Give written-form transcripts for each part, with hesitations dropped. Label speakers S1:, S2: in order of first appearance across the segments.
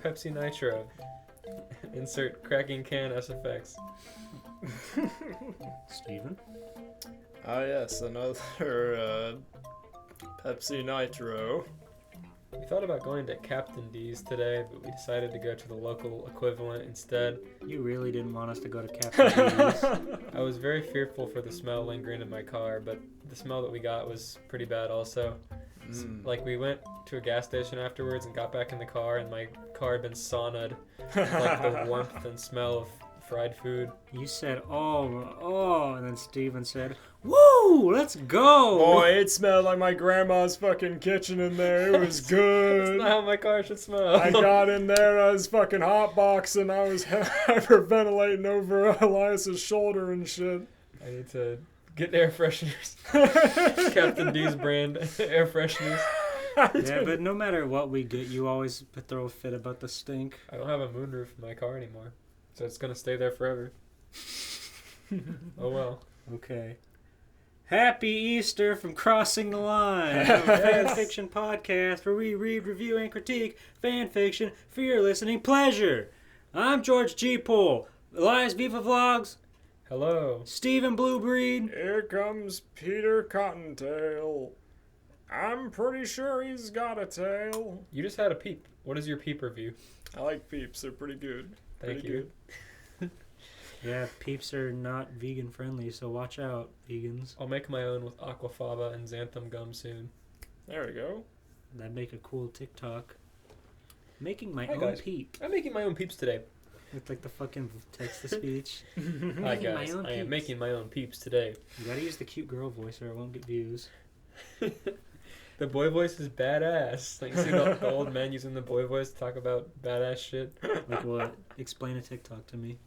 S1: Pepsi Nitro. Insert cracking can SFX.
S2: Steven?
S3: Ah, yes, another Pepsi Nitro.
S1: We thought about going to Captain D's today, but we decided to go to the local equivalent instead.
S2: You really didn't want us to go to Captain D's.
S1: I was very fearful for the smell lingering in my car, but the smell that we got was pretty bad also. Like, we went to a gas station afterwards and got back in the car, and my car had been sauna'd with, like, the warmth and smell of fried food.
S2: You said, oh, and then Steven said, woo, let's go.
S3: Boy, it smelled like my grandma's fucking kitchen in there. It was good.
S1: That's not how my car should smell.
S3: I got in there, I was fucking hotboxing, I was hyperventilating over Elias's shoulder and shit.
S1: I need to get air fresheners. Captain D's brand air fresheners.
S2: Yeah, but no matter what we get, you always throw a fit about the stink.
S1: I don't have a moonroof in my car anymore, so it's going to stay there forever. Oh well.
S2: Okay. Happy Easter from Crossing the Line, a fan fiction podcast where we read, review, and critique fan fiction for your listening pleasure. I'm George G. Poole, Elias Viva Vlogs,
S1: Hello.
S2: Stephen Bluebreed.
S3: Here comes Peter Cottontail. I'm pretty sure he's got a tail.
S1: You just had a peep. What is your peep review?
S3: I like peeps, they're pretty good.
S1: Thank
S3: Pretty
S1: you.
S3: good.
S2: Yeah, peeps are not vegan friendly, so watch out, vegans.
S1: I'll make my own with aquafaba and xanthan gum soon.
S3: There we go.
S2: That'd make a cool TikTok. Making my
S1: Hi,
S2: own
S1: guys.
S2: peep.
S1: I'm making my own peeps today.
S2: With like the fucking text-to-speech.
S1: Hi
S2: Making my
S1: guys,
S2: own
S1: I am
S2: peeps.
S1: making my own peeps today.
S2: You gotta use the cute girl voice or it won't get views.
S1: The boy voice is badass. Like, you see the old men using the boy voice to talk about badass shit?
S2: Like what? Explain a TikTok to me.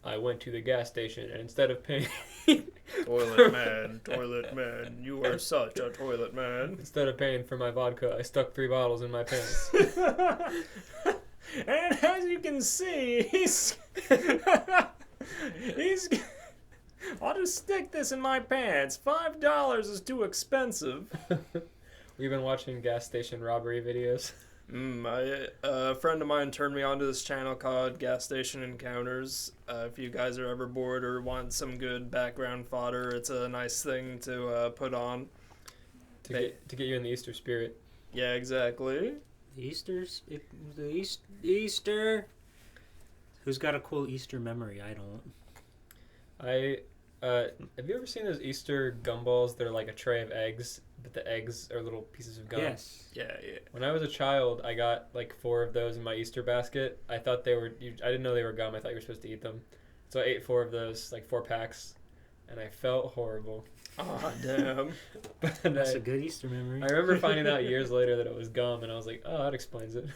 S1: I went to the gas station and instead of paying
S3: Toilet man, you are such a toilet man.
S1: instead of paying for my vodka, I stuck 3 bottles in my pants.
S3: And as you can see, he's I'll just stick this in my pants. $5 is too expensive.
S1: We've been watching gas station robbery videos.
S3: A friend of mine turned me onto this channel called Gas Station Encounters. If you guys are ever bored or want some good background fodder, it's a nice thing to put on.
S1: To get you in the Easter spirit.
S3: Yeah, exactly.
S2: Easter. Who's got a cool Easter memory? I don't.
S1: Have you ever seen those Easter gumballs? They're like a tray of eggs, but the eggs are little pieces of gum.
S2: Yes.
S3: Yeah.
S1: When I was a child, I got like 4 of those in my Easter basket. I thought they were. I didn't know they were gum. I thought you were supposed to eat them. So I ate 4 of those, like 4 packs, and I felt horrible.
S3: Oh, damn.
S1: But
S2: That's a good Easter memory.
S1: I remember finding out years later that it was gum, and I was like, oh, that explains it.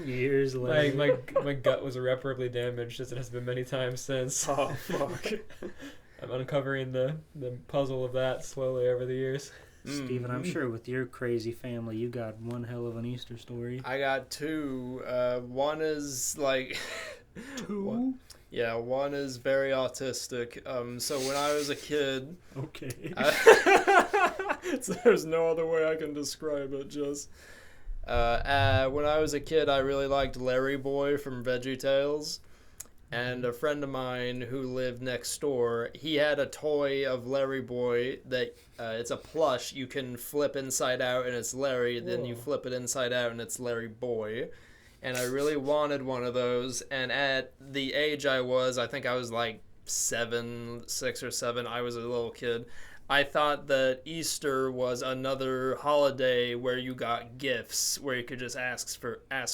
S2: Years later.
S1: My gut was irreparably damaged, as it has been many times since.
S3: Oh, fuck.
S1: I'm uncovering the puzzle of that slowly over the years.
S2: Steven, I'm sure with your crazy family, you got one hell of an Easter story.
S3: I got 2. One is like...
S2: 2?
S3: Yeah, one is very autistic. So when I was a kid...
S2: Okay.
S3: There's no other way I can describe it, just... when I was a kid, I really liked Larry Boy from VeggieTales. And a friend of mine who lived next door, he had a toy of Larry Boy that it's a plush. You can flip inside out and it's Larry. Then you flip it inside out and it's Larry Boy. And I really wanted one of those. And at the age I think I was like 6 or 7. I was a little kid. I thought that Easter was another holiday where you got gifts, where you could just ask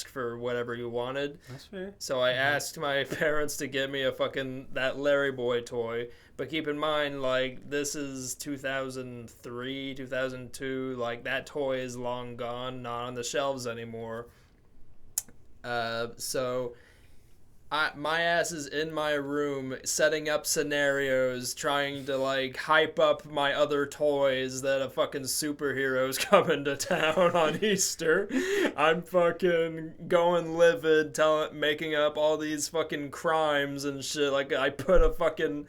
S3: for whatever you wanted.
S2: That's fair.
S3: So I asked my parents to get me that Larry Boy toy. But keep in mind, like, this is 2003, 2002. Like, that toy is long gone, not on the shelves anymore. So my ass is in my room setting up scenarios, trying to like hype up my other toys that a fucking superhero's coming to town on Easter. I'm fucking going livid, making up all these fucking crimes and shit. Like, I put a fucking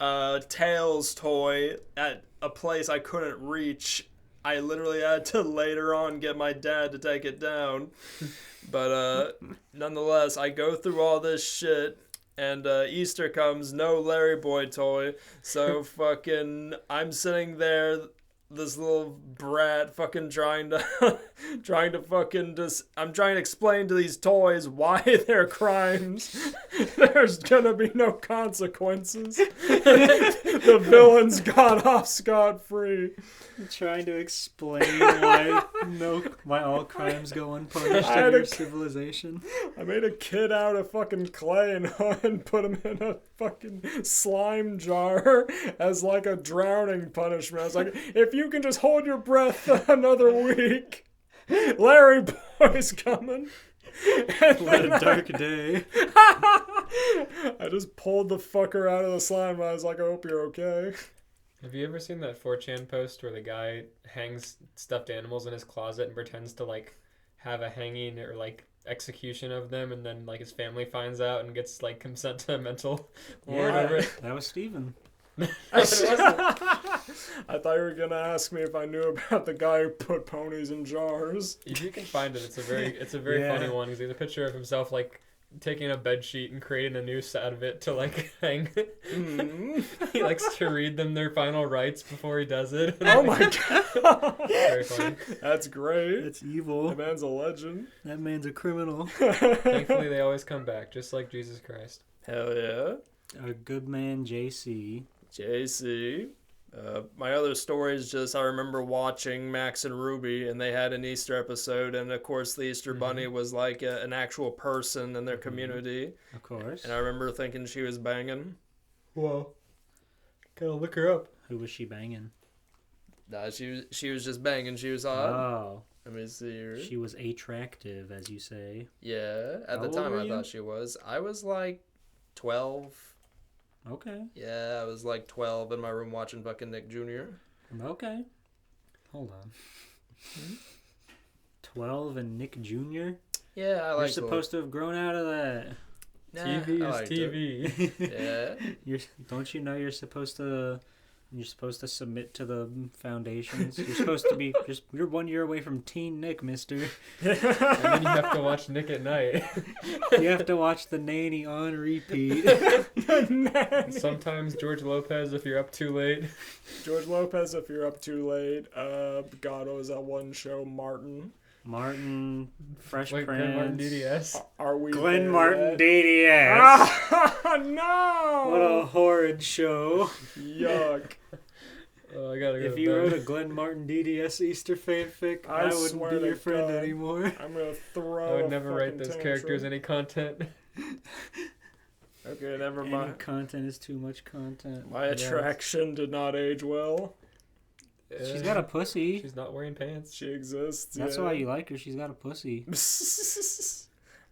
S3: Tails toy at a place I couldn't reach. I literally had to later on get my dad to take it down. But nonetheless, I go through all this shit, and Easter comes, no Larry Boy toy. So fucking, I'm sitting there, this little brat fucking trying to I'm trying to explain to these toys why they're crimes. There's gonna be no consequences. The villains got off scot-free.
S2: Trying to explain why all crimes go unpunished in your civilization.
S3: I made a kid out of fucking clay and put him in a fucking slime jar as like a drowning punishment. I was like, if you can just hold your breath another week, Larry Boy's coming.
S2: What a dark day.
S3: I just pulled the fucker out of the slime and I was like, I hope you're okay.
S1: Have you ever seen that 4chan post where the guy hangs stuffed animals in his closet and pretends to like have a hanging or like execution of them, and then like his family finds out and gets like consent to a mental ward over it?
S2: That was Steven.
S3: I thought you were gonna ask me if I knew about the guy who put ponies in jars.
S1: If you can find it, it's a very funny one, because there's a picture of himself like taking a bed sheet and creating a noose out of it to like hang. He likes to read them their final rites before he does it.
S3: Oh my god!
S1: Very funny.
S3: That's great.
S2: That's evil.
S3: That man's a legend.
S2: That man's a criminal.
S1: Thankfully, they always come back, just like Jesus Christ.
S3: Hell yeah.
S2: A good man, JC.
S3: JC. My other story is just I remember watching Max and Ruby, and they had an Easter episode, and of course the Easter Bunny was like an actual person in their community.
S2: Of course.
S3: And I remember thinking she was banging.
S1: Whoa. Gotta look her up.
S2: Who was she banging?
S3: Nah, she was just banging. She was hot.
S2: Oh.
S3: Let me see her.
S2: She was attractive, as you say.
S3: Yeah, at
S2: How
S3: the
S2: old
S3: time
S2: were
S3: I
S2: you?
S3: thought she was. I was like 12.
S2: Okay.
S3: Yeah, I was like 12 in my room watching fucking Nick Jr.
S2: Okay. Hold on. 12 and Nick Jr.?
S3: Yeah, I like.
S2: You're supposed to have grown out of that.
S3: Nah,
S1: TV
S3: I
S1: is
S3: liked
S1: TV.
S3: it. Yeah.
S2: Don't you know you're supposed to submit to the foundations? You're supposed to be you're 1 year away from teen Nick, mister.
S1: And then you have to watch Nick at night.
S2: You have to watch the nanny on repeat.
S1: Sometimes George Lopez if you're up too late.
S3: George Lopez if you're up too late. God, what was that one show?
S2: Martin, Fresh
S1: Like
S2: Prince.
S1: Glenn Martin DDS.
S3: Are we
S2: Glenn
S3: there
S2: Martin
S3: yet?
S2: DDS.
S3: Ah, no!
S2: What a horrid show.
S3: Yuck.
S1: Oh, I gotta go.
S2: If you wrote a Glenn Martin DDS Easter fanfic, I wouldn't
S3: swear
S2: be
S3: to
S2: your friend
S3: God.
S2: anymore.
S3: I'm gonna throw.
S1: I would
S3: a
S1: never write
S3: fucking
S1: those
S3: tantrum.
S1: characters any content.
S3: Okay, never
S2: Any
S3: mind.
S2: content is too much content.
S3: My attraction did not age well.
S2: She's got a pussy.
S1: She's not wearing pants.
S3: She exists.
S2: That's
S3: yeah.
S2: why you like her. She's got a pussy.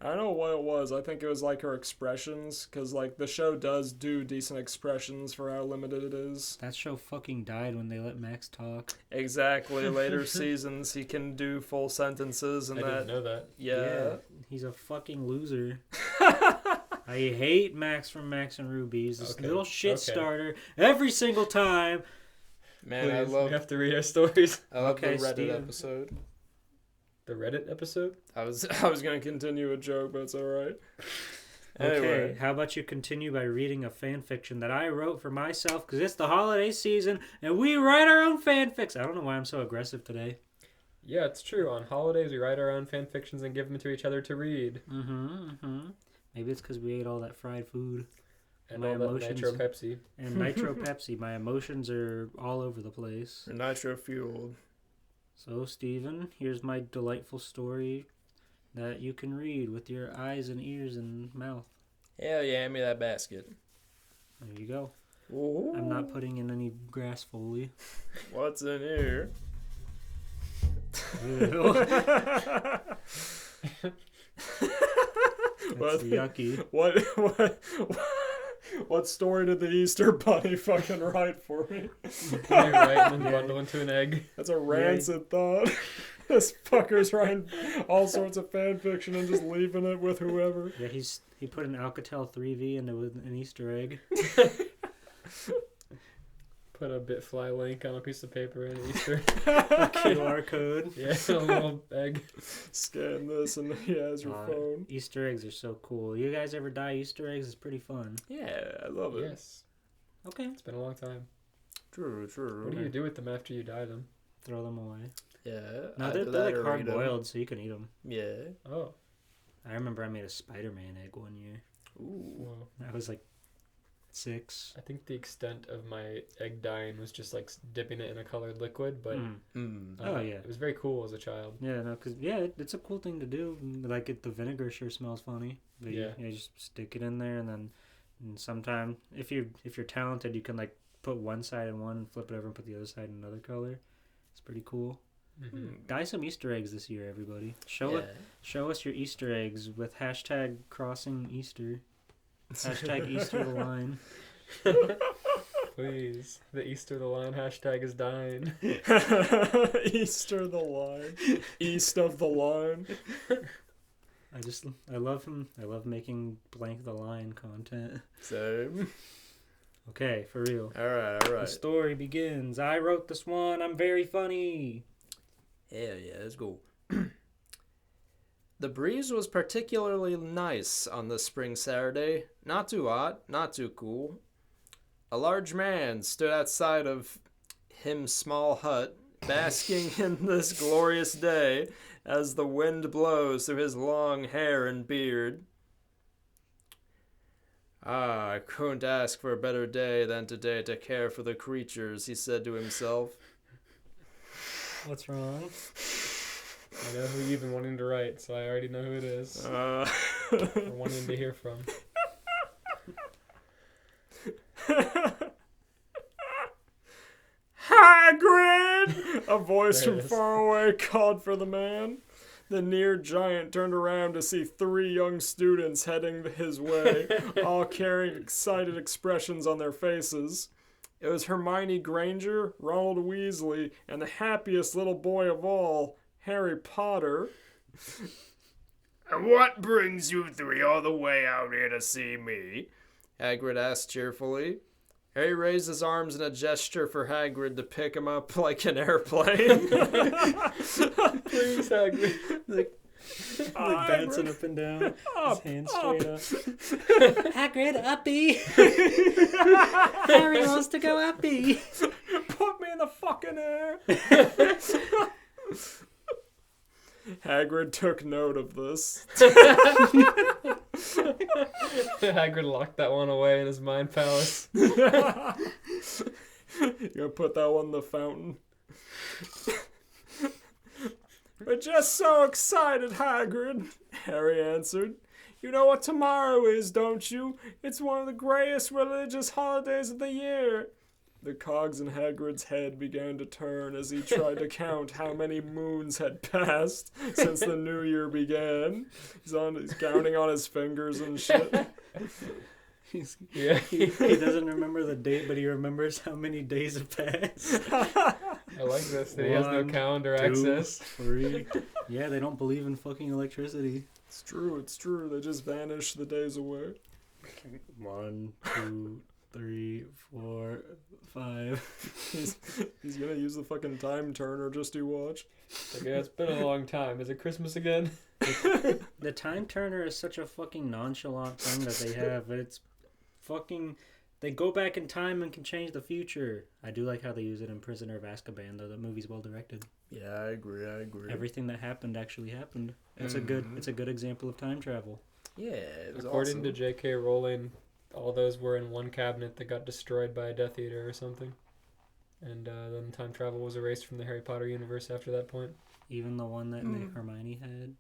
S3: I don't know what it was. I think it was like her expressions, because like the show does do decent expressions for how limited it is.
S2: That show fucking died when they let Max talk.
S3: Exactly. Later seasons, he can do full sentences, and
S1: I
S3: that.
S1: didn't know that.
S3: Yeah.
S2: He's a fucking loser. I hate Max from Max and Ruby. He's this
S1: Okay,
S2: little shit
S1: okay.
S2: starter every single time.
S3: Man,
S1: Please,
S3: I
S1: we have to read our stories.
S3: love
S2: Okay,
S3: the Reddit
S2: Steve.
S3: episode.
S1: The Reddit episode?
S3: I was gonna continue a joke, but it's alright.
S2: Okay,
S3: Anyway.
S2: how about you continue by reading a fan fiction that I wrote for myself, because it's the holiday season and we write our own fanfics. I don't know why I'm so aggressive today.
S1: Yeah, it's true. On holidays, we write our own fan fictions and give them to each other to read.
S2: Maybe it's because we ate all that fried food.
S1: And
S2: My
S1: all that
S2: emotions-
S1: Nitro Pepsi.
S2: And Nitro Pepsi. My emotions are all over the place.
S3: Nitro fueled.
S2: So, Steven, here's my delightful story that you can read with your eyes and ears and mouth.
S3: Hell yeah, hand me that basket.
S2: There you go.
S3: Ooh.
S2: I'm not putting in any grass foley.
S3: What's in here?
S2: Ew. That's
S3: What?
S2: yucky.
S3: What story did the Easter Bunny fucking write for me?
S1: Put it right and then bundle into an egg.
S3: That's a rancid thought. This fucker's writing all sorts of fan fiction and just leaving it with whoever.
S2: Yeah, he put an Alcatel 3V into an Easter egg.
S1: Put Put a Bitfly link on a piece of paper and Easter.
S2: A QR code.
S1: Yeah, a little egg.
S3: Scan this and he has your phone.
S2: Easter eggs are so cool. You guys ever dye Easter eggs? It's pretty fun.
S3: Yeah, I love it.
S1: Yes.
S2: Okay.
S1: It's been a long time.
S3: True.
S1: What do you do with them after you dye them?
S2: Throw them away.
S3: Yeah.
S2: No, they're like hard boiled, so you can eat them.
S3: Yeah.
S1: Oh.
S2: I remember I made a Spider-Man egg one year.
S3: Ooh.
S1: Whoa.
S2: I was like 6.
S1: I think the extent of my egg dyeing was just like dipping it in a colored liquid, but
S2: Oh yeah,
S1: it was very cool as a child.
S2: yeah, no, cause it's a cool thing to do. Like the vinegar sure smells funny. But
S1: Yeah.
S2: you just stick it in there, and then sometime if you're talented, you can like put one side in one, flip it over, and put the other side in another color. It's pretty cool.
S1: Mm-hmm.
S2: Dye some Easter eggs this year, everybody. Show us your Easter eggs with hashtag crossing Easter. Hashtag Easter the line.
S1: Please. The Easter the line hashtag is dying.
S3: Easter the line. East of the line.
S2: I love him. I love making blank the line content.
S3: Same.
S2: Okay, for real.
S3: Alright.
S2: The story begins. I wrote this one. I'm very funny.
S3: Hell yeah, let's go. The breeze was particularly nice on this spring Saturday. Not too hot, not too cool. A large man stood outside of him's small hut, basking in this glorious day as the wind blows through his long hair and beard. Ah, I couldn't ask for a better day than today to care for the creatures, he said to himself.
S2: What's wrong?
S1: I know who you've been wanting to write, so I already know who it is. Or wanting to hear from.
S3: Hagrid! A voice
S1: There
S3: from
S1: it is.
S3: far away called for the man. The near giant turned around to see 3 young students heading his way, all carrying excited expressions on their faces. It was Hermione Granger, Ronald Weasley, and the happiest little boy of all, Harry Potter. And what brings you 3 all the way out here to see me? Hagrid asked cheerfully. Harry raised his arms in a gesture for Hagrid to pick him up like an airplane.
S1: Please, Hagrid.
S2: Like bouncing up and down. His hands straight up. Hagrid, uppy. Harry wants to go uppy.
S3: Put me in the fucking air. Hagrid took note of this.
S1: Hagrid locked that one away in his mind palace.
S3: You gonna put that one in the fountain? We're just so excited, Hagrid, Harry answered. You know what tomorrow is, don't you? It's one of the greatest religious holidays of the year. The cogs in Hagrid's head began to turn as he tried to count how many moons had passed since the new year began. He's counting on his fingers and shit.
S2: He doesn't remember the date, but he remembers how many days have passed.
S1: I like this, that he has no
S2: 1,
S1: calendar
S2: 2,
S1: access.
S2: 3. Yeah, they don't believe in fucking electricity.
S3: It's true. They just vanish the days away.
S2: 1, 2, 3, 4, 5.
S3: He's gonna use the fucking time turner just to watch.
S1: Okay, it's been a long time. Is it Christmas again?
S2: The time turner is such a fucking nonchalant thing that they have, but it's fucking... They go back in time and can change the future. I do like how they use it in Prisoner of Azkaban, though. The movie's well directed.
S3: Yeah, I agree.
S2: Everything that happened actually happened. It's a good example of time travel.
S3: Yeah, it was
S1: According
S3: awesome.
S1: to J.K. Rowling, all those were in one cabinet that got destroyed by a Death Eater or something. And then time travel was erased from the Harry Potter universe after that point.
S2: Even the one that Hermione had.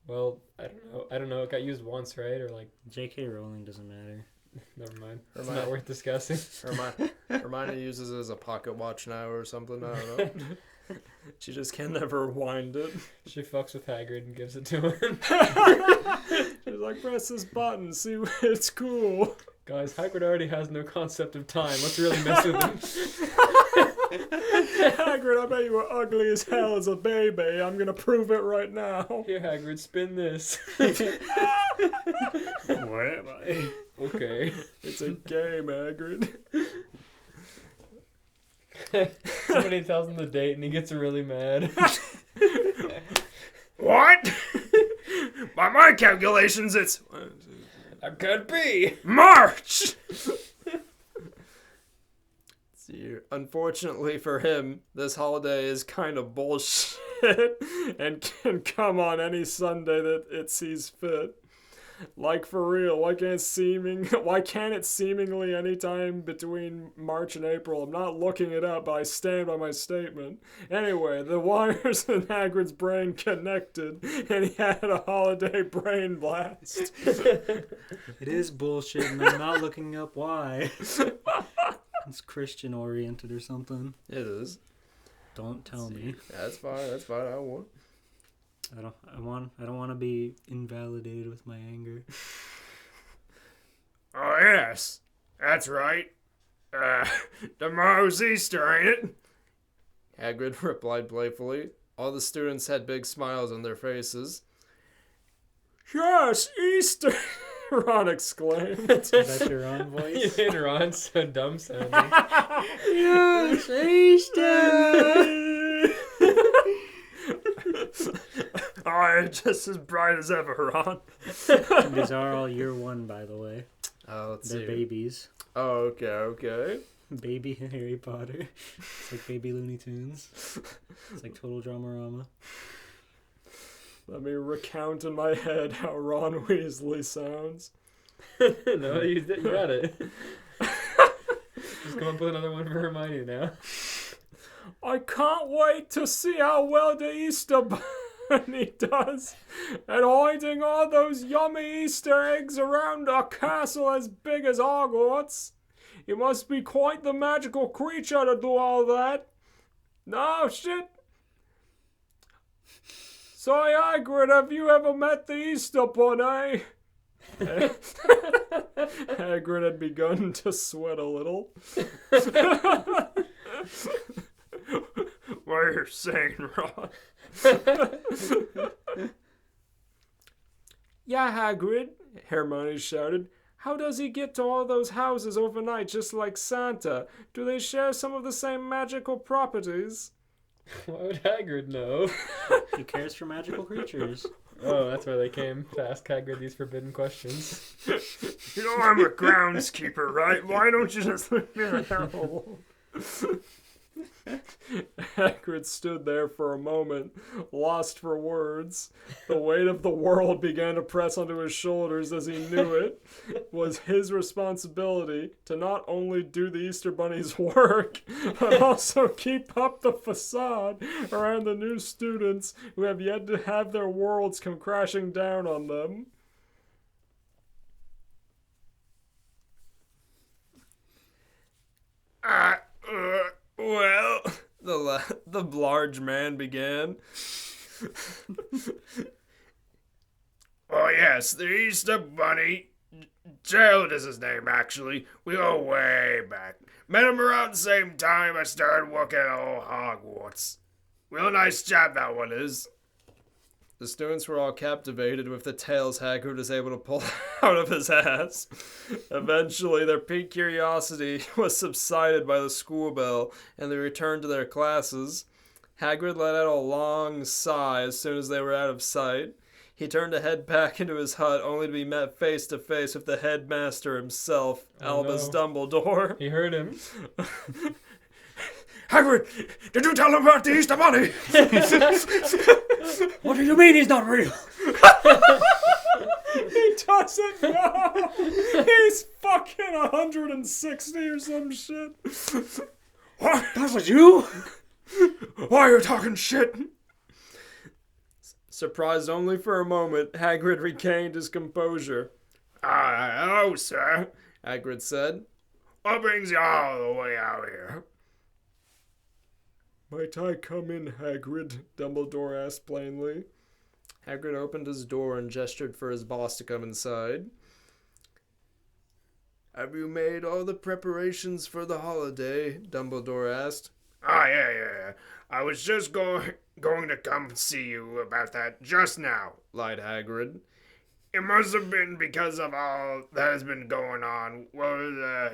S1: Well, I don't know. It got used once, right? Or like,
S2: J.K. Rowling doesn't matter.
S1: never mind. It's not worth discussing.
S3: Hermione uses it as a pocket watch now or something. I don't know. She just can never wind it.
S1: She fucks with Hagrid and gives it to him.
S3: She's like, press this button, see, it's cool.
S1: Guys, Hagrid already has no concept of time. Let's really mess with him.
S3: Hagrid, I bet you were ugly as hell as a baby. I'm gonna prove it right now.
S1: Here, Hagrid, spin this.
S2: Where am I?
S1: Okay.
S3: It's a game, Hagrid.
S1: Somebody tells him the date and he gets really mad.
S3: What? By my calculations, it's...
S1: That could be.
S3: March! See, unfortunately for him, this holiday is kind of bullshit and can come on any Sunday that it sees fit. Like, for real, why can't it seemingly any time between March and April? I'm not looking it up, but I stand by my statement. Anyway, the wires in Hagrid's brain connected, and he had a holiday brain blast.
S2: It is bullshit, and I'm not looking up why. It's Christian oriented or something.
S3: It is.
S2: Don't tell me.
S3: That's fine. I won't.
S2: I don't want to be invalidated with my anger.
S3: Oh, yes. That's right. Tomorrow's Easter, ain't it? Hagrid replied playfully. All the students had big smiles on their faces. Yes, Easter! Ron exclaimed.
S2: Is that your own voice?
S1: You made Ron so dumb sounding.
S2: Yes, Easter!
S3: Oh, just as bright as ever, Ron.
S2: These are all year one, by the way.
S3: Let's
S2: They're
S3: see.
S2: babies.
S3: Oh, okay.
S2: Baby Harry Potter. It's like baby Looney Tunes. It's like total Dramarama.
S3: Let me recount in my head how Ron Weasley sounds.
S1: No, you got it. Just come up with another one for Hermione now.
S3: I can't wait to see how well the Easter Bunny does at hiding all those yummy Easter eggs around a castle as big as Hogwarts. He must be quite the magical creature to do all that. No, shit. So, Hagrid, have you ever met the Easter Bunny? Hagrid had begun to sweat a little. What are you saying, Ron? Yeah, Hagrid, Hermione shouted. How does he get to all those houses overnight just like Santa? Do they share some of the same magical properties?
S1: Why would Hagrid know?
S2: He cares for magical creatures.
S1: Oh, that's why they came to ask Hagrid these forbidden questions.
S3: You know I'm a groundskeeper, right? Why don't you just leave me alone? Hagrid stood there for a moment, lost for words. The weight of the world began to press onto his shoulders as he knew it was his responsibility to not only do the Easter Bunny's work, but also keep up the facade around the new students who have yet to have their worlds come crashing down on them. Well, the large man began. Oh, yes, the Easter Bunny. Gerald is his name, actually. We go way back. Met him around the same time I started working at old Hogwarts. Real nice job that one is. The students were all captivated with the tales Hagrid was able to pull out of his ass. Eventually, their peak curiosity was subsided by the school bell, and they returned to their classes. Hagrid let out a long sigh as soon as they were out of sight. He turned to head back into his hut, only to be met face to face with the headmaster himself, Albus Dumbledore.
S1: He heard him.
S3: Hagrid, did you tell him about the Easter Bunny?
S2: What do you mean he's not real?
S3: He doesn't know. He's fucking 160 or some shit. What?
S2: That was you?
S3: Why are you talking shit? Surprised only for a moment, Hagrid regained his composure. Hello, sir, Hagrid said. What brings you all the way out here? Might I come in, Hagrid? Dumbledore asked plainly. Hagrid opened his door and gestured for his boss to come inside. Have you made all the preparations for the holiday? Dumbledore asked. Yeah. I was just going to come see you about that just now, lied Hagrid. It must have been because of all that has been going on. Well,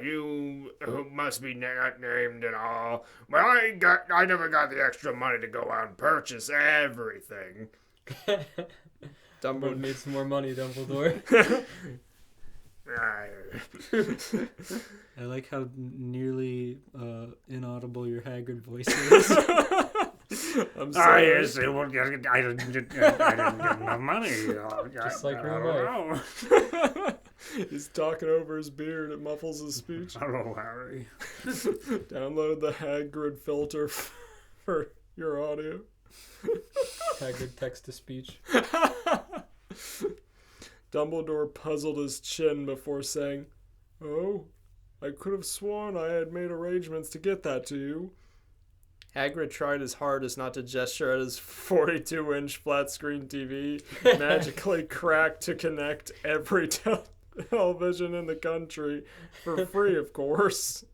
S3: you who must be not named and all. Well, I never got the extra money to go out and purchase everything.
S1: Dumbledore needs some more money, Dumbledore.
S2: I like how nearly inaudible your Hagrid voice is.
S3: I'm sorry.
S4: Yes, I didn't get my money.
S1: Just like real
S4: life.
S3: He's talking over his beard. It muffles his speech.
S4: Hello, Harry.
S3: Download the Hagrid filter for your audio.
S1: Hagrid text-to-speech.
S3: Dumbledore puzzled his chin before saying, "Oh, I could have sworn I had made arrangements to get that to you." Hagrid tried his hardest not to gesture at his 42-inch flat-screen TV, magically cracked to connect every television in the country, for free, of course.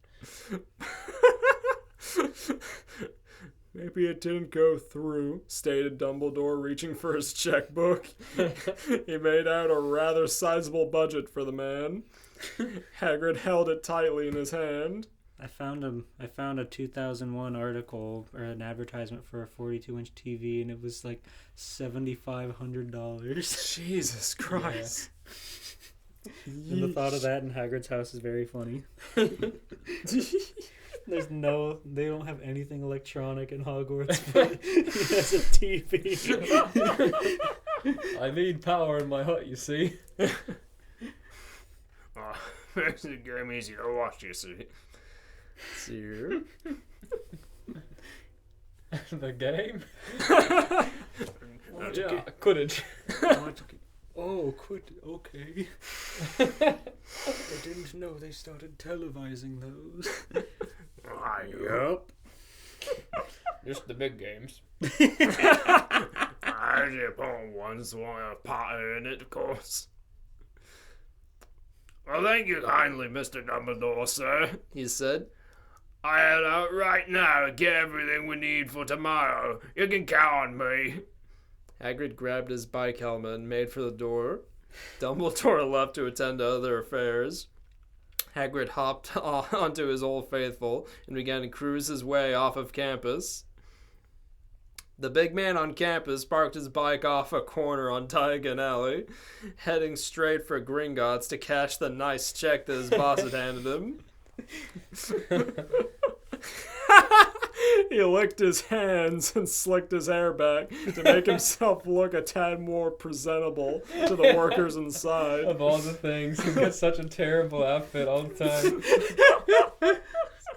S3: Maybe it didn't go through, stated Dumbledore, reaching for his checkbook. He made out a rather sizable budget for the man. Hagrid held it tightly in his hand.
S2: I found a 2001 article or an advertisement for a 42-inch TV, and it was like $7,500.
S3: Jesus Christ.
S2: Yeah. And the thought of that in Hagrid's house is very funny. They don't have anything electronic in Hogwarts, but he has a TV.
S1: I need power in my hut, you see.
S4: Oh, makes the game easy to watch, you see.
S3: See
S1: The game?
S2: Yeah,
S1: Quidditch.
S2: Oh, okay. I didn't know they started televising those.
S4: Yup.
S1: Just the big games.
S4: I just put one small pot in it, of course. Well, thank you kindly, Mr. Dumbledore, sir,
S3: he said.
S4: I head out right now to get everything we need for tomorrow. You can count on me.
S3: Hagrid grabbed his bike helmet and made for the door. Dumbledore left to attend to other affairs. Hagrid hopped onto his Old Faithful and began to cruise his way off of campus. The big man on campus parked his bike off a corner on Diagon Alley, heading straight for Gringotts to cash the nice check that his boss had handed him. He licked his hands and slicked his hair back to make himself look a tad more presentable to the workers inside.
S1: Of all the things, he gets such a terrible outfit all the time. His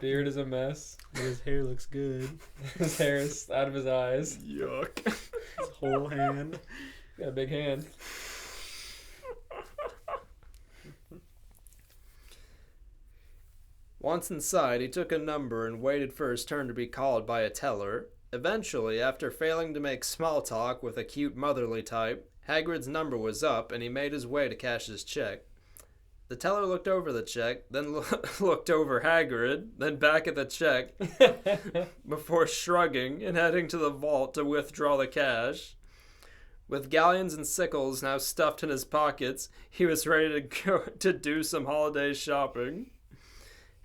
S1: beard is a mess.
S2: But his hair looks good.
S1: His hair is out of his eyes.
S3: Yuck.
S2: His whole hand.
S1: Got a big hand.
S3: Once inside, he took a number and waited for his turn to be called by a teller. Eventually, after failing to make small talk with a cute motherly type, Hagrid's number was up and he made his way to cash his check. The teller looked over the check, then looked over Hagrid, then back at the check, before shrugging and heading to the vault to withdraw the cash. With galleons and sickles now stuffed in his pockets, he was ready to go to do some holiday shopping.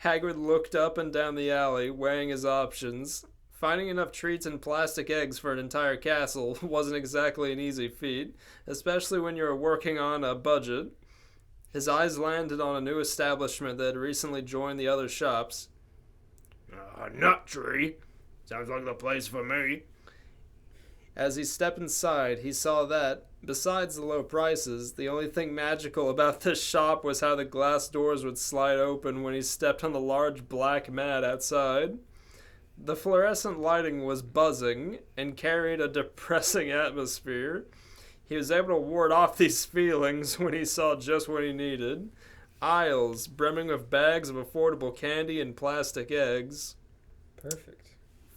S3: Hagrid looked up and down the alley, weighing his options. Finding enough treats and plastic eggs for an entire castle wasn't exactly an easy feat, especially when you're working on a budget. His eyes landed on a new establishment that had recently joined the other shops.
S4: Nut tree. Sounds like the place for me.
S3: As he stepped inside, he saw that, besides the low prices, the only thing magical about this shop was how the glass doors would slide open when he stepped on the large black mat outside. The fluorescent lighting was buzzing and carried a depressing atmosphere. He was able to ward off these feelings when he saw just what he needed. Aisles brimming with bags of affordable candy and plastic eggs.
S1: Perfect.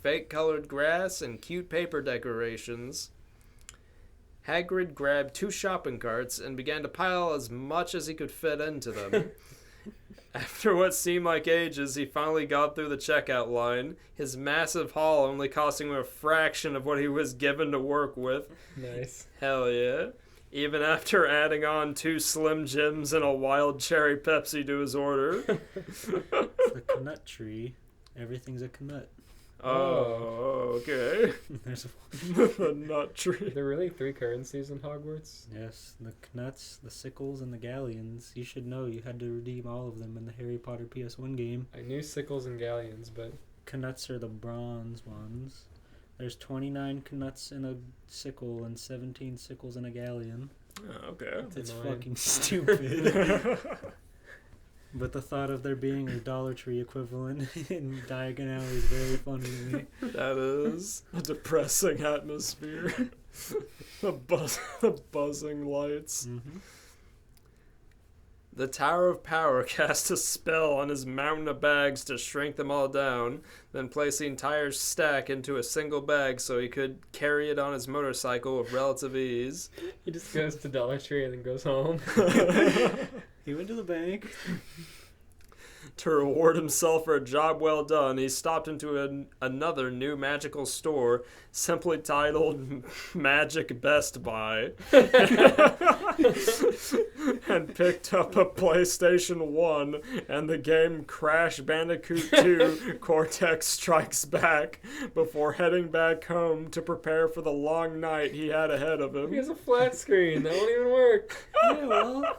S3: Fake-colored grass and cute paper decorations. Hagrid grabbed 2 shopping carts and began to pile as much as he could fit into them. After what seemed like ages, he finally got through the checkout line, his massive haul only costing him a fraction of what he was given to work with.
S1: Nice.
S3: Hell yeah. even after adding on 2 Slim Jims and a wild cherry Pepsi to his order.
S2: It's the Knut tree. Everything's a Knut.
S3: Oh, okay.
S2: There's
S3: The nut tree.
S1: Are there really 3 currencies in Hogwarts?
S2: Yes, the Knuts, the Sickles, and the Galleons. You should know you had to redeem all of them in the Harry Potter PS1 game.
S1: I knew sickles and galleons, but
S2: Knuts are the bronze ones. There's 29 Knuts in a sickle and 17 sickles in a galleon.
S3: Oh, okay.
S2: It's
S1: annoying.
S2: fucking stupid. But the thought of there being a Dollar Tree equivalent in Diagon Alley is very funny to me.
S3: That is a depressing atmosphere. the buzzing lights.
S2: Mm-hmm.
S3: The Tower of Power cast a spell on his mountain of bags to shrink them all down, then place the entire stack into a single bag so he could carry it on his motorcycle with relative ease.
S1: he just goes to Dollar Tree and then goes home.
S2: He went to the bank.
S3: To reward himself for a job well done, he stopped into another new magical store, simply titled Magic Best Buy, and picked up a PlayStation 1 and the game Crash Bandicoot 2 Cortex Strikes Back before heading back home to prepare for the long night he had ahead of
S1: He
S3: him.
S1: has a flat screen. That won't even work.
S2: Yeah, well,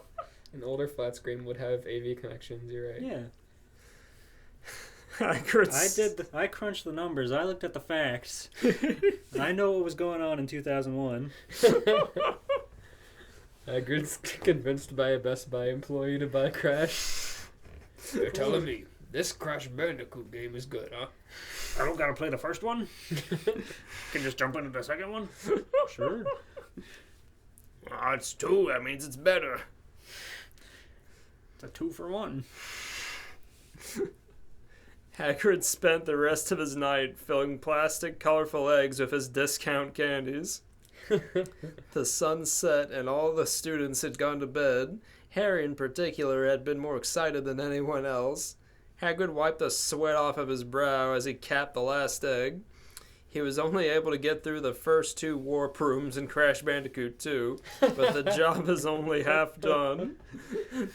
S1: An older flat screen would have AV connections, you're right.
S2: yeah.
S3: Hagrid's-
S2: I crunched the numbers. I looked at the facts. I know what was going on in 2001.
S1: Hagrid's convinced by a Best Buy employee to buy Crash. You're telling me this Crash Bandicoot game is good, huh?
S2: I don't gotta play the first one. Can just jump into the second one. Sure.
S4: Oh, it's 2. That means it's better.
S2: It's a 2-for-1.
S3: Hagrid spent the rest of his night filling plastic colorful eggs with his discount candies. The sun set and all the students had gone to bed. Harry in particular had been more excited than anyone else. Hagrid wiped the sweat off of his brow as he capped the last egg. He was only able to get through the first 2 warp rooms in Crash Bandicoot 2, but the job is only half done.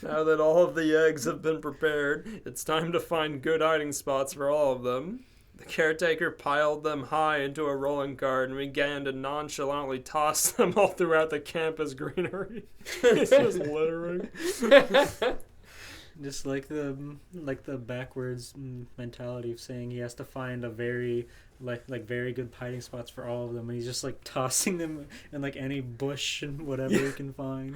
S3: Now that all of the eggs have been prepared, it's time to find good hiding spots for all of them. The caretaker piled them high into a rolling cart and began to nonchalantly toss them all throughout the campus greenery. He's just littering.
S2: Just like the backwards mentality of saying he has to find a very very good hiding spots for all of them, and he's just like tossing them in like any bush and whatever he can find.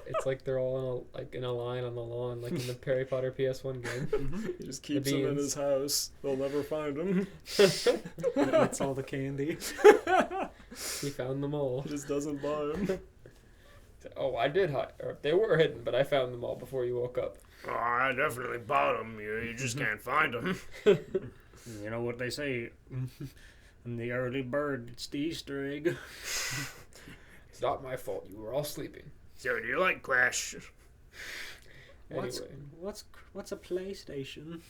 S1: It's like they're all in a line on the lawn, like in the Harry Potter PS1 game.
S3: He just keeps them in his house. They'll never find them.
S2: That's all the candy.
S1: He found them all.
S3: He just doesn't buy them.
S1: Oh, I did hide. Or they were hidden, but I found them all before you woke up.
S4: Oh, I definitely bought them. You just can't find them.
S2: You know what they say? In the early bird, it's the Easter egg.
S1: It's not my fault. You were all sleeping.
S4: So, do you like Crash?
S1: Anyway.
S2: What's a PlayStation?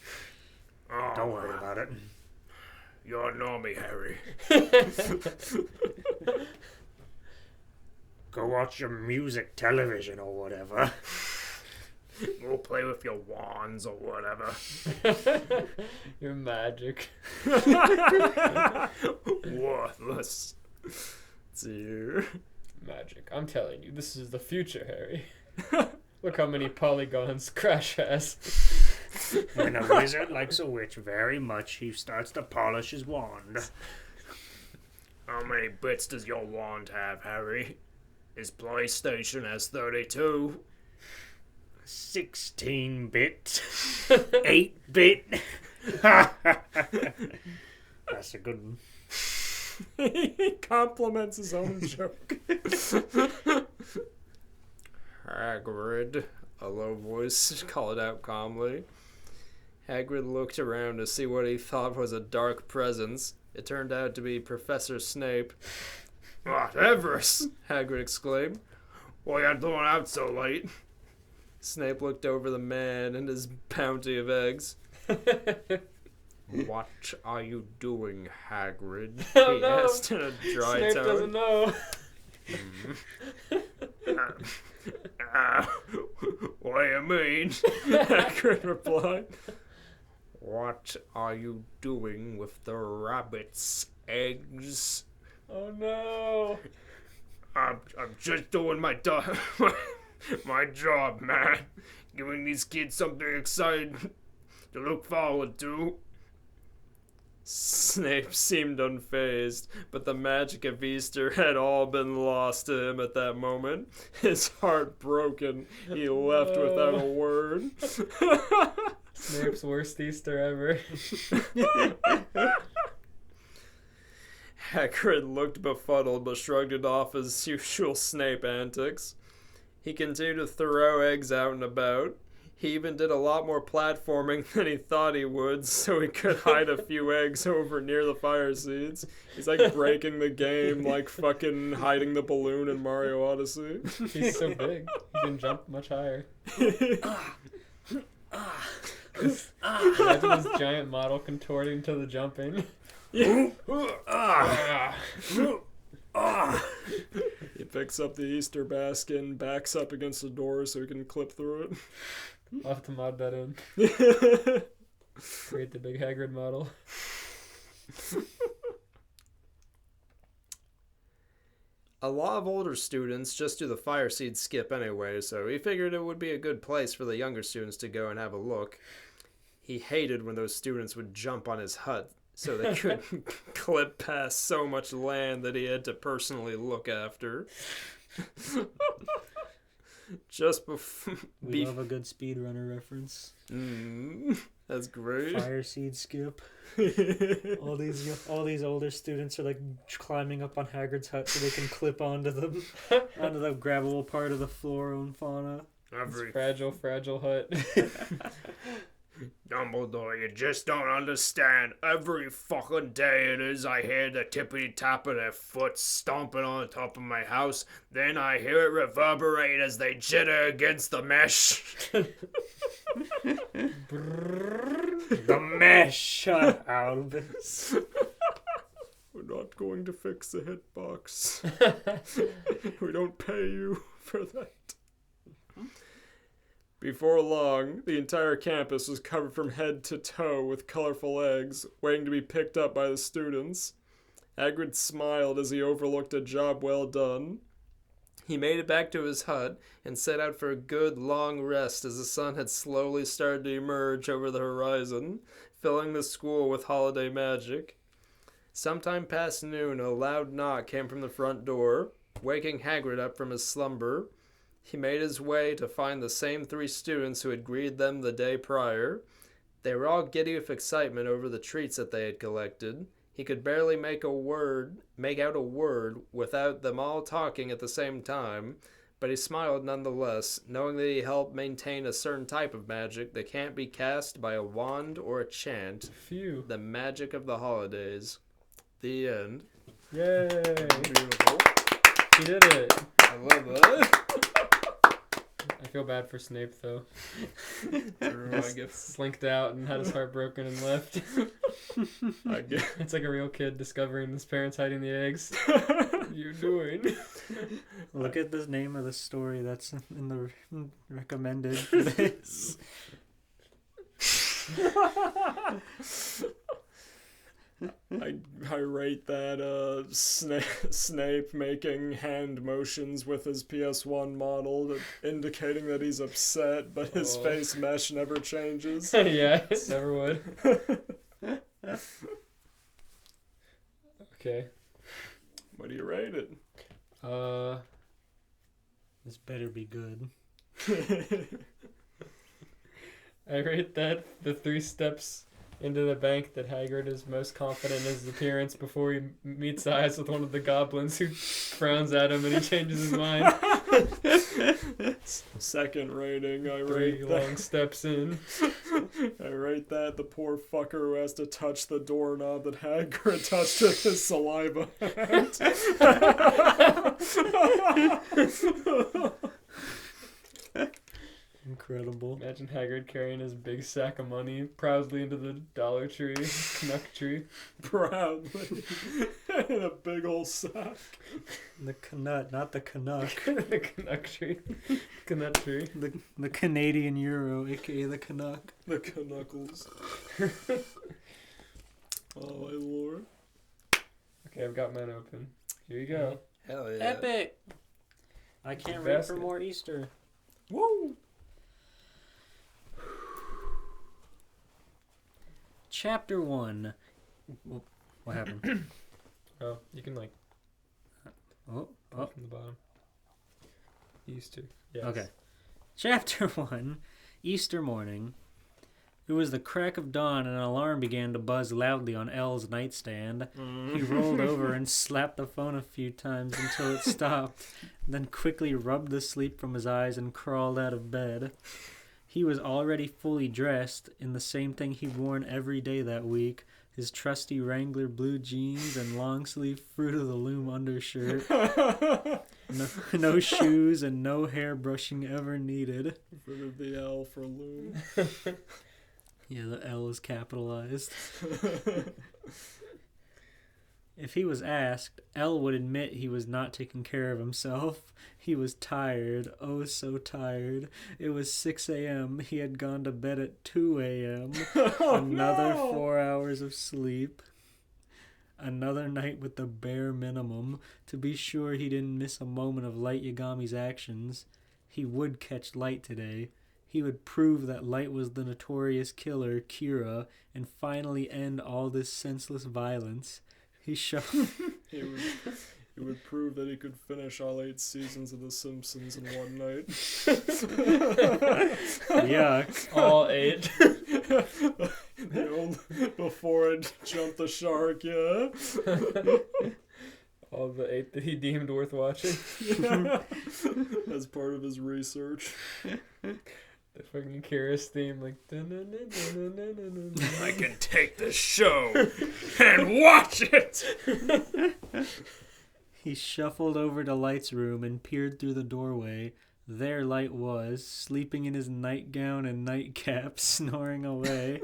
S4: Oh,
S2: Don't worry about it.
S4: You're normie, Harry.
S2: Go watch your music television or whatever.
S4: Go play with your wands or whatever.
S1: Your magic.
S4: Worthless.
S3: It's you.
S1: Magic. I'm telling you, this is the future, Harry. Look how many polygons Crash has.
S2: When a wizard likes a witch very much, he starts to polish his wand.
S4: How many bits does your wand have, Harry? His PlayStation has 32.
S2: 16-bit. 8-bit. That's a good one.
S3: He compliments his own joke. Hagrid, a low voice called out calmly. Hagrid looked around to see what he thought was a dark presence. It turned out to be Professor Snape.
S4: Whatever.
S3: Hagrid exclaimed.
S4: Why are you doing out so late?
S3: Snape looked over the man and his bounty of eggs. What are you doing, Hagrid?
S1: Oh,
S3: He
S1: no.
S3: asked in a dry
S1: Snape
S3: tone.
S1: doesn't know.
S4: What do you mean?
S3: Hagrid replied. What are you doing with the rabbit's eggs?
S1: Oh no!
S4: I'm just doing my my job, man. Giving these kids something exciting to look forward to.
S3: Snape seemed unfazed, but the magic of Easter had all been lost to him at that moment. His heart broken, he left without a word.
S1: Snape's worst Easter ever.
S3: Hagrid looked befuddled but shrugged it off as usual Snape antics. He continued to throw eggs out and about. He even did a lot more platforming than he thought he would, so he could hide a few eggs over near the fire seeds. He's like breaking the game, like fucking hiding the balloon in Mario Odyssey.
S1: He's so big. He can jump much higher. Imagine this giant model contorting to the jumping.
S3: He picks up the Easter basket and backs up against the door so he can clip through it.
S1: I'll have to mod that in. Create the big Hagrid model.
S3: A lot of older students just do the fire seed skip anyway, so he figured it would be a good place for the younger students to go and have a look. He hated when those students would jump on his hut so they could clip past so much land that he had to personally look after. Just before...
S2: We love a good speedrunner reference.
S3: That's great.
S2: Fire seed skip. all these older students are like climbing up on Hagrid's hut so they can clip onto the grabbable part of the flora and fauna.
S4: Every
S1: Fragile hut.
S4: Dumbledore, you just don't understand. Every fucking day it is I hear the tippity tap of their foot stomping on top of my house. Then I hear it reverberate as they jitter against the mesh.
S2: The mesh, Albus.
S3: We're not going to fix the hitbox. We don't pay you for that. Before long, the entire campus was covered from head to toe with colorful eggs, waiting to be picked up by the students. Hagrid smiled as he overlooked a job well done. He made it back to his hut and set out for a good long rest as the sun had slowly started to emerge over the horizon, filling the school with holiday magic. Sometime past noon, a loud knock came from the front door, waking Hagrid up from his slumber. He made his way to find the same 3 students who had greeted them the day prior. They were all giddy with excitement over the treats that they had collected. He could barely make out a word without them all talking at the same time, but he smiled nonetheless, knowing that he helped maintain a certain type of magic that can't be cast by a wand or a chant.
S1: Phew.
S3: The magic of the holidays. The end.
S1: Yay!
S3: Beautiful.
S1: He did it.
S3: I love that.
S1: I feel bad for Snape though.
S3: I guess.
S1: Slinked out and had his heart broken and left.
S3: I guess.
S1: It's like a real kid discovering his parents hiding the eggs. What are you doing?
S2: Look at the name of the story that's in the recommended for this.
S3: I rate that Snape making hand motions with his PS1 model, indicating that he's upset, but his face mesh never changes.
S1: Yeah, it never would. Okay.
S3: What do you rate it?
S2: This better be good.
S1: I rate that the 3 steps into the bank that Hagrid is most confident in his appearance before he meets eyes with one of the goblins who frowns at him and he changes his mind.
S3: Second rating, I
S1: 3
S3: rate that.
S1: long steps in.
S3: I rate that the poor fucker who has to touch the doorknob that Hagrid touched with his saliva.
S2: Incredible.
S1: Imagine Hagrid carrying his big sack of money proudly into the Dollar Tree, Canuck tree.
S3: Proudly. In a big old sack.
S2: The Canuck, not the Canuck.
S1: The Canuck tree. Canuck tree.
S2: The Canadian Euro, aka the Canuck.
S3: The Canuckles. Oh my lord.
S1: Okay, I've got mine open. Here you go.
S3: Hell yeah.
S2: Epic! I can't wait for more Easter.
S3: Woo!
S2: Chapter 1. What happened?
S1: Oh, you can like
S2: Oh.
S1: from the bottom. Easter. Yes.
S2: Okay. Chapter 1. Easter morning. It was the crack of dawn and an alarm began to buzz loudly on Elle's nightstand. He rolled over and slapped the phone a few times until it stopped, then quickly rubbed the sleep from his eyes and crawled out of bed. He was already fully dressed in the same thing he'd worn every day that week, his trusty Wrangler blue jeans and long-sleeve Fruit of the Loom undershirt. No shoes and no hair brushing ever needed.
S3: Rid of the L for Loom.
S2: Yeah, the L is capitalized. If he was asked, L would admit he was not taking care of himself. He was tired, oh so tired. It was 6 a.m. He had gone to bed at 2 a.m. Another 4 hours of sleep. Another night with the bare minimum. To be sure he didn't miss a moment of Light Yagami's actions. He would catch Light today. He would prove that Light was the notorious killer, Kira, and finally end all this senseless violence. He
S3: would prove that he could finish all 8 seasons of The Simpsons in one night.
S2: Yuck.
S1: All 8.
S3: Before it jumped the shark, yeah.
S1: All the 8 that he deemed worth watching.
S3: Yeah. As part of his research.
S1: The fucking Kira's theme, like.
S4: I can take the show and watch it.
S2: He shuffled over to Light's room and peered through the doorway. There Light was, sleeping in his nightgown and nightcap, snoring away.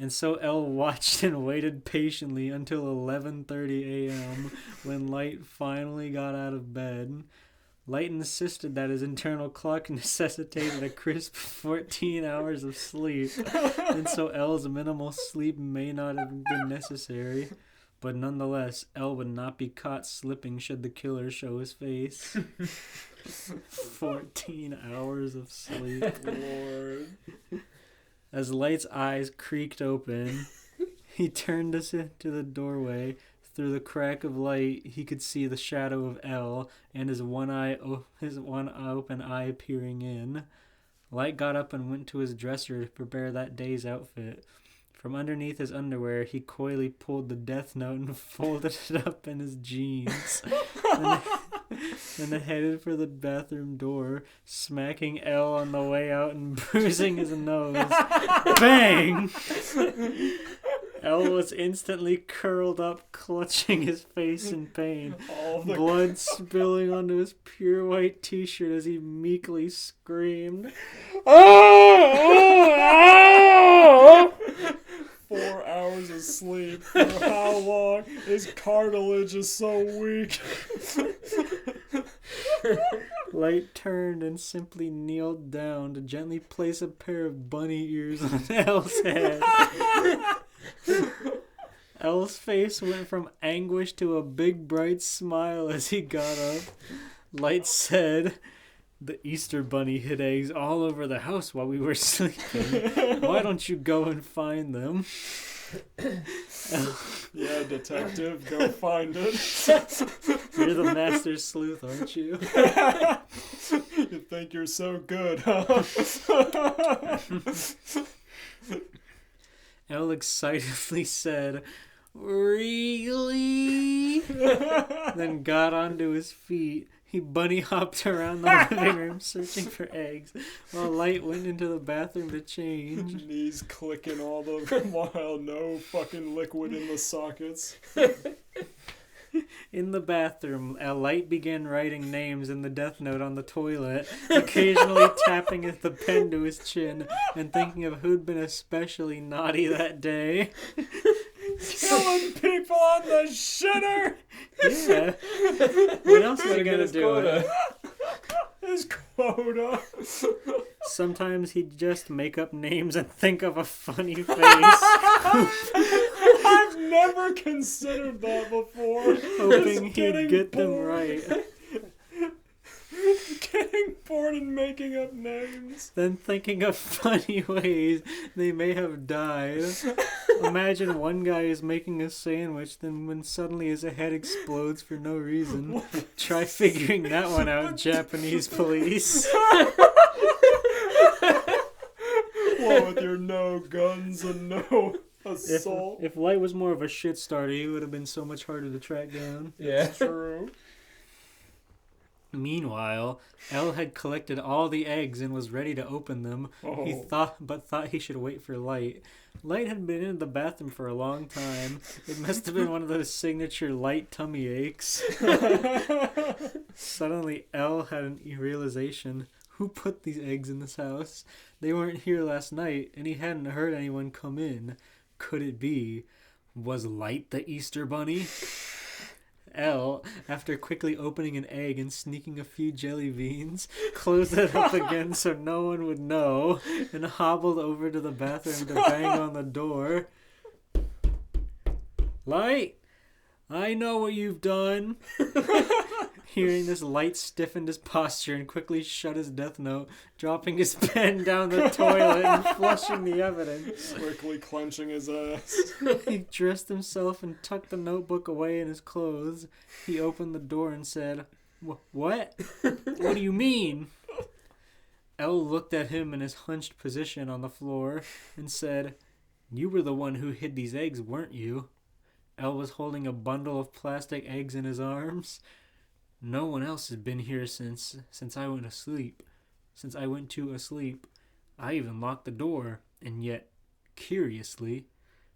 S2: And so Elle watched and waited patiently until 11:30 a.m. when Light finally got out of bed. Light insisted that his internal clock necessitated a crisp 14 hours of sleep, and so Elle's minimal sleep may not have been necessary. But nonetheless, Elle would not be caught slipping should the killer show his face. 14 hours of sleep. Lord. As Light's eyes creaked open, he turned us into the doorway. Through the crack of light, he could see the shadow of Elle and his one open eye peering in. Light got up and went to his dresser to prepare that day's outfit. From underneath his underwear, he coyly pulled the death note and folded it up in his jeans. Then headed for the bathroom door, smacking Elle on the way out and bruising his nose. Bang! Elle was instantly curled up, clutching his face in pain. Blood spilling onto his pure white t-shirt as he meekly screamed.
S3: 4 hours of sleep. For how long? His cartilage is so weak.
S2: Light turned and simply kneeled down to gently place a pair of bunny ears on Elle's head. Elle's face went from anguish to a big bright smile as he got up. Light said, "The Easter bunny hid eggs all over the house while we were sleeping. Why don't you go and find them?"
S3: Yeah, detective, go find it.
S2: You're the master sleuth, aren't you?
S3: You think you're so good, huh?
S2: Elle excitedly said, "Really?" Then got onto his feet. He bunny hopped around the living room searching for eggs, while Light went into the bathroom to change.
S3: Knees clicking all the while, no fucking liquid in the sockets.
S2: In the bathroom, Light began writing names in the death note on the toilet, occasionally tapping the pen to his chin and thinking of who'd been especially naughty that day.
S3: Killing people on the shitter.
S2: Yeah. What else is he gonna do?
S3: His quota.
S2: Sometimes he'd just make up names and think of a funny face.
S3: I've never considered that before.
S2: Hoping he'd get them right.
S3: Getting bored and making up names.
S2: Then thinking of funny ways they may have died. Imagine one guy is making a sandwich, then when suddenly his head explodes for no reason. Try figuring that one out, Japanese police.
S3: Well, with your no guns and no assault.
S2: If Light was more of a shit starter, he would have been so much harder to track down.
S1: Yeah.
S3: True.
S2: Meanwhile, Elle had collected all the eggs and was ready to open them.
S3: Oh.
S2: He thought he should wait for Light. Light had been in the bathroom for a long time. It must have been one of those signature Light tummy aches. Suddenly, Elle had an realization. Who put these eggs in this house? They weren't here last night, and he hadn't heard anyone come in. Could it be? Was Light the Easter Bunny? Elle, after quickly opening an egg and sneaking a few jelly beans, closed it up again so no one would know, and hobbled over to the bathroom to bang on the door. Light, I know what you've done. Hearing this, Light stiffened his posture and quickly shut his death note, dropping his pen down the toilet and flushing the evidence.
S3: Quickly clenching his ass.
S2: He dressed himself and tucked the notebook away in his clothes. He opened the door and said, What? What do you mean? Elle looked at him in his hunched position on the floor and said, You were the one who hid these eggs, weren't you? Elle was holding a bundle of plastic eggs in his arms. No one else has been here since I went asleep. Since I went to asleep. I even locked the door, and yet, curiously,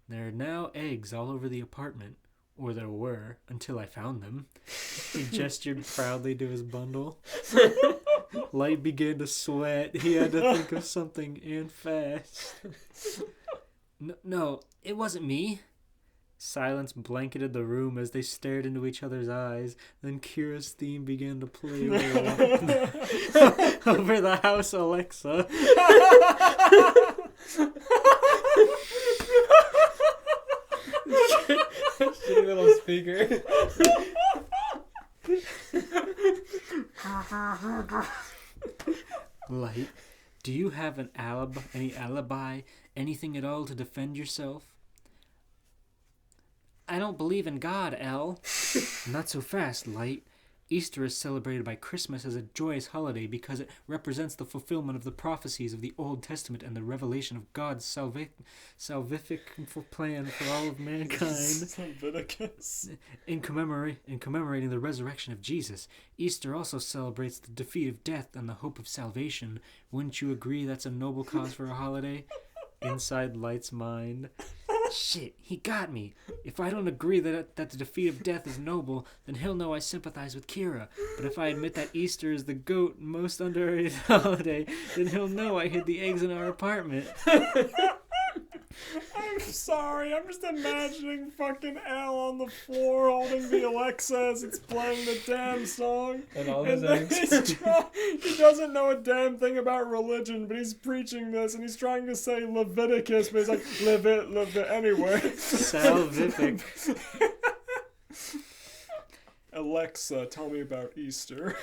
S2: there are now eggs all over the apartment. Or there were, until I found them. He gestured proudly to his bundle. Light began to sweat. He had to think of something, and fast. No, it wasn't me. Silence blanketed the room as they stared into each other's eyes. Then Kira's theme began to play over the house Alexa.
S1: Shitty little speaker.
S2: Light, do you have an alibi, any alibi, anything at all to defend yourself? I don't believe in God, Elle. Not so fast, Light. Easter is celebrated by Christmas as a joyous holiday because it represents the fulfillment of the prophecies of the Old Testament and the revelation of God's salvific plan for all of mankind.
S3: Leviticus.
S2: In commemorating the resurrection of Jesus, Easter also celebrates the defeat of death and the hope of salvation. Wouldn't you agree that's a noble cause for a holiday? Inside Light's mind. Shit, he got me. If I don't agree that the defeat of death is noble, then he'll know I sympathize with Kira. But if I admit that Easter is the GOAT most underrated holiday, then he'll know I hid the eggs in our apartment.
S3: I'm sorry, I'm just imagining fucking Elle on the floor holding the Alexa as it's playing the damn song.
S1: And all his
S3: then
S1: eggs.
S3: he doesn't know a damn thing about religion, but he's preaching this and he's trying to say Leviticus, but he's like, live it anyway.
S2: Salvific.
S3: Alexa, tell me about Easter.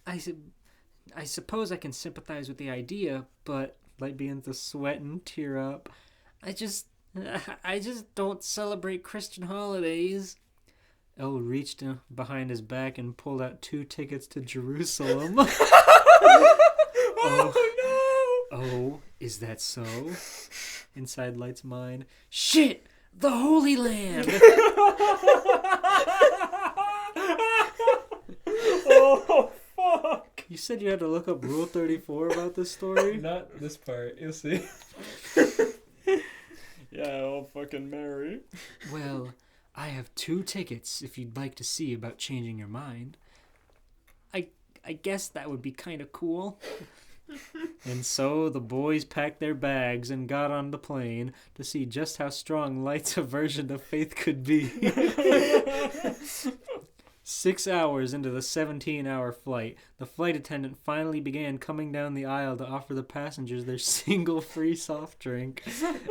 S2: I suppose I can sympathize with the idea, but Light begins to sweat and tear up. I just don't celebrate Christian holidays. Elle reached behind his back and pulled out 2 tickets to Jerusalem. Oh, is that so? Inside Light's mind. Shit! The Holy Land!
S3: Oh, fuck!
S2: You said you had to look up Rule 34 about this story?
S1: Not this part. You'll see.
S3: Yeah, old fucking Mary.
S2: Well, I have 2 tickets if you'd like to see about changing your mind. I guess that would be kind of cool. And so the boys packed their bags and got on the plane to see just how strong Light's aversion to faith could be. 6 hours into the 17-hour flight, the flight attendant finally began coming down the aisle to offer the passengers their single free soft drink.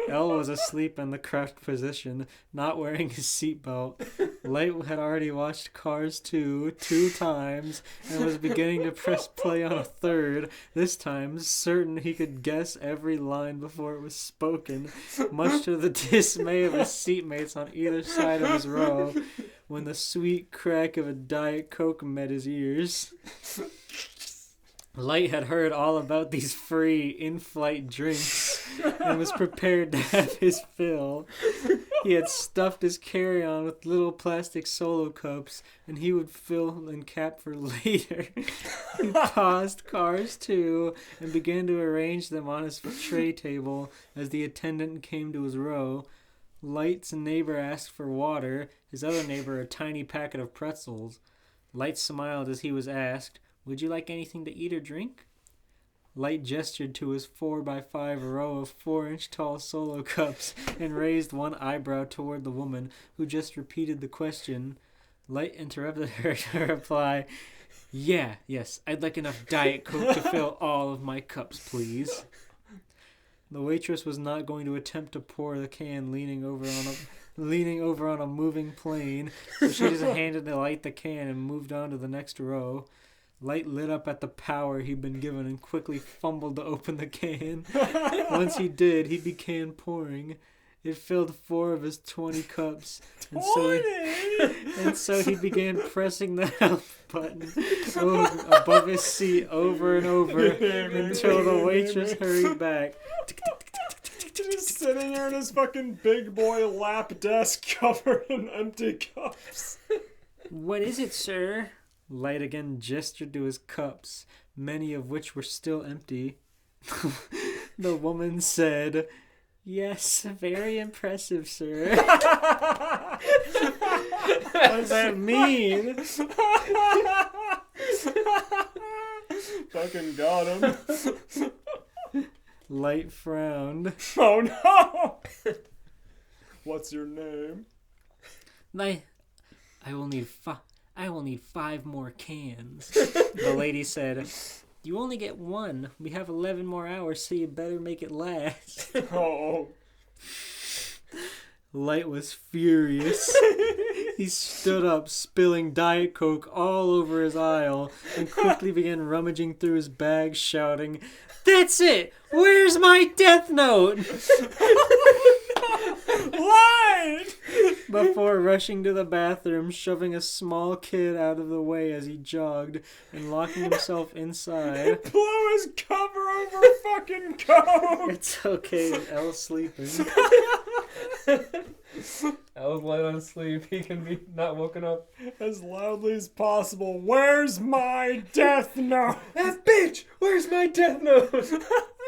S2: Elle was asleep in the crouched position, not wearing his seatbelt. Light had already watched Cars 2 times and was beginning to press play on a third, this time certain he could guess every line before it was spoken, much to the dismay of his seatmates on either side of his row, when the sweet crack of a Diet Coke met his ears. Light had heard all about these free in-flight drinks and was prepared to have his fill. He had stuffed his carry-on with little plastic Solo cups, and he would fill and cap for later. He paused Cars 2 and began to arrange them on his tray table as the attendant came to his row. Light's neighbor asked for water, his other neighbor a tiny packet of pretzels. Light smiled as he was asked, "Would you like anything to eat or drink?" Light gestured to his 4x5 row of 4-inch tall Solo cups and raised one eyebrow toward the woman, who just repeated the question. Light interrupted her to reply, Yes, I'd like enough Diet Coke to fill all of my cups, please." The waitress was not going to attempt to pour the can leaning over on a moving plane, so she just handed Light the can and moved on to the next row. Light lit up at the power he'd been given and quickly fumbled to open the can. Once he did, he began pouring. It filled 4 of his 20 cups, and so he began pressing the help button above his seat over and over until the waitress hurried back.
S5: Just sitting there in his fucking big boy lap desk covered in empty cups.
S2: "What is it, sir?" Light again gestured to his cups, many of which were still empty. The woman said, "Yes, very impressive, sir." What does that mean?
S5: Fucking got him.
S2: Light frowned.
S5: Oh no! What's your name?
S2: I will need 5 more cans. The lady said, "You only get 1. We have 11 more hours, so you better make it last."
S5: Oh.
S2: Light was furious. He stood up, spilling Diet Coke all over his aisle, and quickly began rummaging through his bag, shouting, "That's it! Where's my death note?"
S5: Line!
S2: Before rushing to the bathroom, shoving a small kid out of the way as he jogged, and locking himself inside.
S5: Blew his cover over fucking Coke!
S2: It's okay, Elle's sleeping.
S1: Elle's light on sleep. He can be not woken up.
S5: As loudly as possible. Where's my death note?
S1: That bitch! Where's my death note?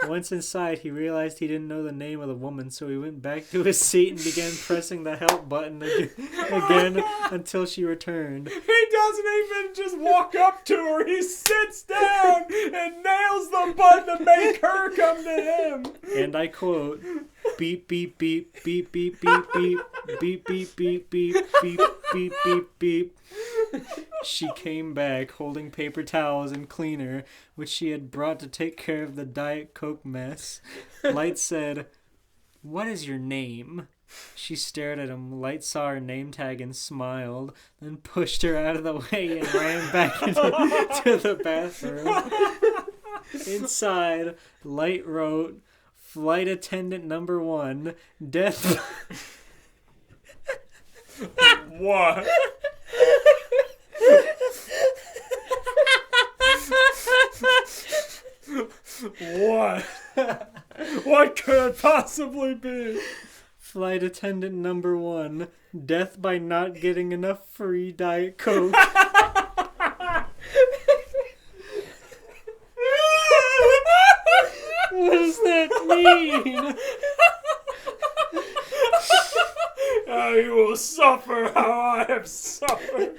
S2: Once inside, he realized he didn't know the name of the woman, so he went back to his seat and began pressing the help button again until she returned.
S5: He doesn't even just walk up to her. He sits down and nails the button to make her come to him.
S2: And I quote, "Beep, beep, beep, beep, beep, beep, beep, beep, beep, beep, beep, beep, beep, beep, beep." She came back holding paper towels and cleaner, which she had brought to take care of the Diet Coke mess. Light said, "What is your name?" She stared at him. Light saw her name tag and smiled, then pushed her out of the way and ran back to the bathroom. Inside, Light wrote, "Flight attendant number 1, death..."
S5: What? What? What could it possibly be?
S2: Flight attendant number 1, death by not getting enough free Diet Coke. What does that mean?
S5: Now you will suffer how I have suffered.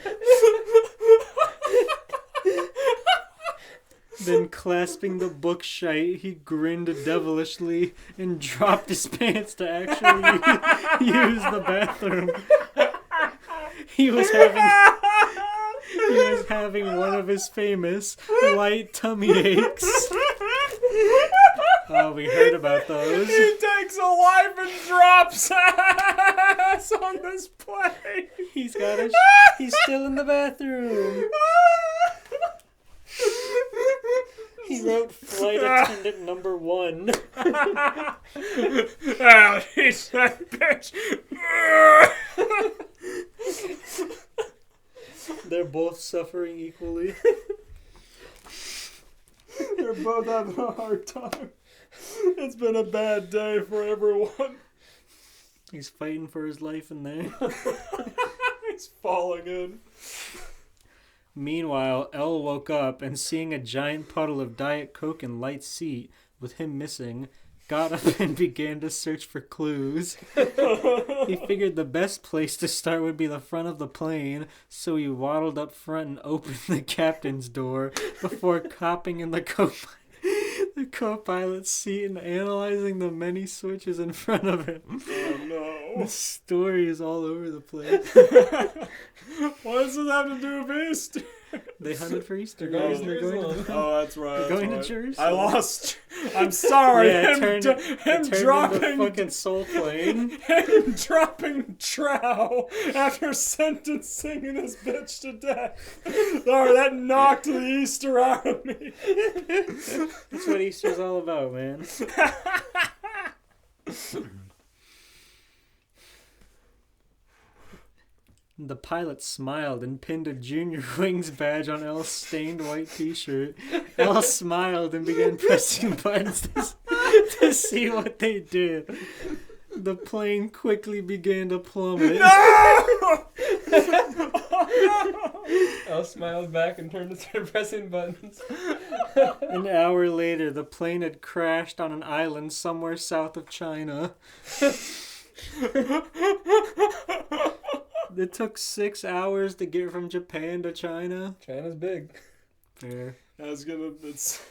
S2: Then Clasping the book shite, he grinned devilishly and dropped his pants to actually use the bathroom. He was having one of his famous light tummy aches. Oh, we heard about those.
S5: He takes a life and drops ass on this plane.
S2: He's still in the bathroom. He wrote flight attendant number 1.
S5: Oh, he's that bitch.
S2: They're both suffering equally.
S5: They're both having a hard time. It's been a bad day for everyone.
S2: He's fighting for his life in there.
S5: He's falling in.
S2: Meanwhile, Elle woke up and seeing a giant puddle of Diet Coke and Light seat with him missing, got up and began to search for clues. He figured the best place to start would be the front of the plane, so he waddled up front and opened the captain's door before copping in the co-pilot's seat and analyzing the many switches in front of him.
S5: Oh no.
S2: The story is all over the place.
S5: What does it have to do with Easter?
S2: They hunted for Easter
S1: They're
S2: eggs.
S1: going
S2: They're
S1: to
S2: going to
S1: Jerusalem.
S5: Oh, that's right.
S2: They're going to Jerusalem.
S5: I lost. I'm sorry.
S2: Yeah,
S5: him
S2: it turned
S5: dropping
S2: into fucking soul plane.
S5: him dropping trow after sentencing this bitch to death. Sorry, that knocked the Easter out of me.
S2: That's what Easter's all about, man. The pilot smiled and pinned a Junior Wings badge on Elle's stained white t-shirt. Elle smiled and began pressing buttons to see what they did. The plane quickly began to plummet.
S5: No!
S1: Elle smiled back and turned to start pressing buttons.
S2: An hour later, the plane had crashed on an island somewhere south of China. It took 6 hours to get from Japan to China.
S1: China's big.
S2: Fair.
S5: It's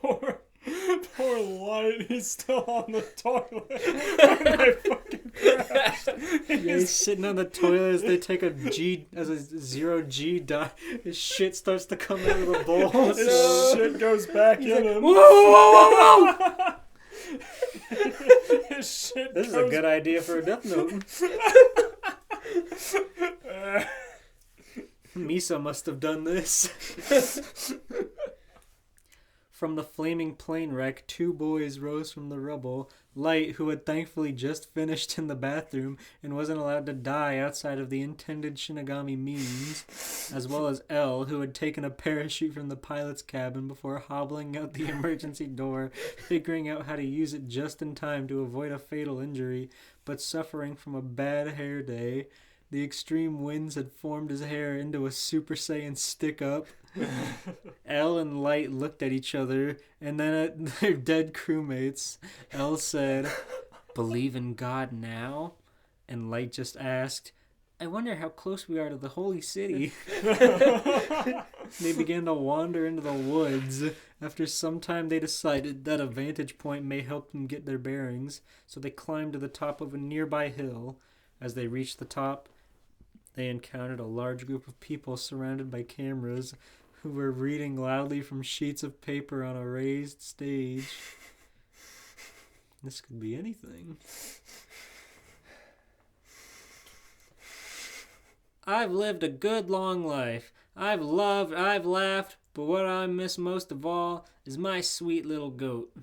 S5: poor Light. He's still on the toilet. And I fucking crashed.
S2: Yeah, he's sitting on the toilet as they take a 0G dive. His shit starts to come out of the bowl.
S5: His shit goes back in him.
S2: Whoa, whoa, whoa, whoa!
S5: His shit
S2: This is a good idea for a Death Note. Misa must have done this. From the flaming plane wreck, 2 boys rose from the rubble. Light, who had thankfully just finished in the bathroom and wasn't allowed to die outside of the intended Shinigami means, as well as Elle, who had taken a parachute from the pilot's cabin before hobbling out the emergency door, figuring out how to use it just in time to avoid a fatal injury, but suffering from a bad hair day. The extreme winds had formed his hair into a Super Saiyan stick-up. Elle and Light looked at each other, and then at their dead crewmates. Elle said, "Believe in God now?" And Light just asked, "I wonder how close we are to the holy city." They began to wander into the woods. After some time, they decided that a vantage point may help them get their bearings, so they climbed to the top of a nearby hill. As they reached the top, they encountered a large group of people surrounded by cameras who were reading loudly from sheets of paper on a raised stage. This could be anything. I've lived a good long life. I've loved, I've laughed, but what I miss most of all is my sweet little goat.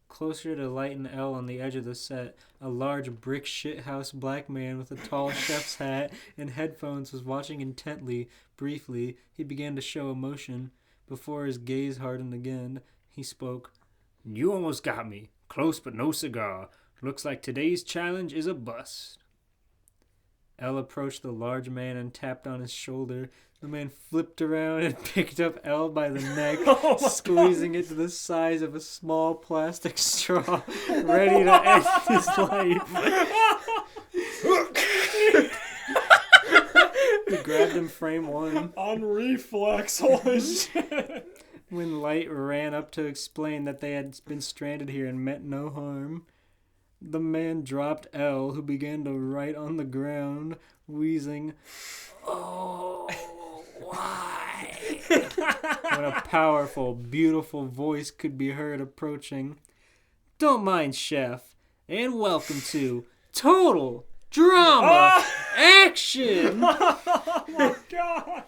S2: Closer to Light and Elle on the edge of the set, a large brick shithouse black man with a tall chef's hat and headphones was watching intently. Briefly, he began to show emotion. Before his gaze hardened again, he spoke. "You almost got me. Close but no cigar. Looks like today's challenge is a bust." Elle approached the large man and tapped on his shoulder. The man flipped around and picked up Elle by the neck, squeezing it to the size of a small plastic straw, ready to end his life. He grabbed him frame one.
S5: On reflex, holy shit.
S2: When Light ran up to explain that they had been stranded here and meant no harm, the man dropped L, who began to write on the ground, wheezing, "Oh, why?" when a powerful, beautiful voice could be heard approaching. "Don't mind, Chef, and welcome to Total Drama Action!"
S5: Oh my god!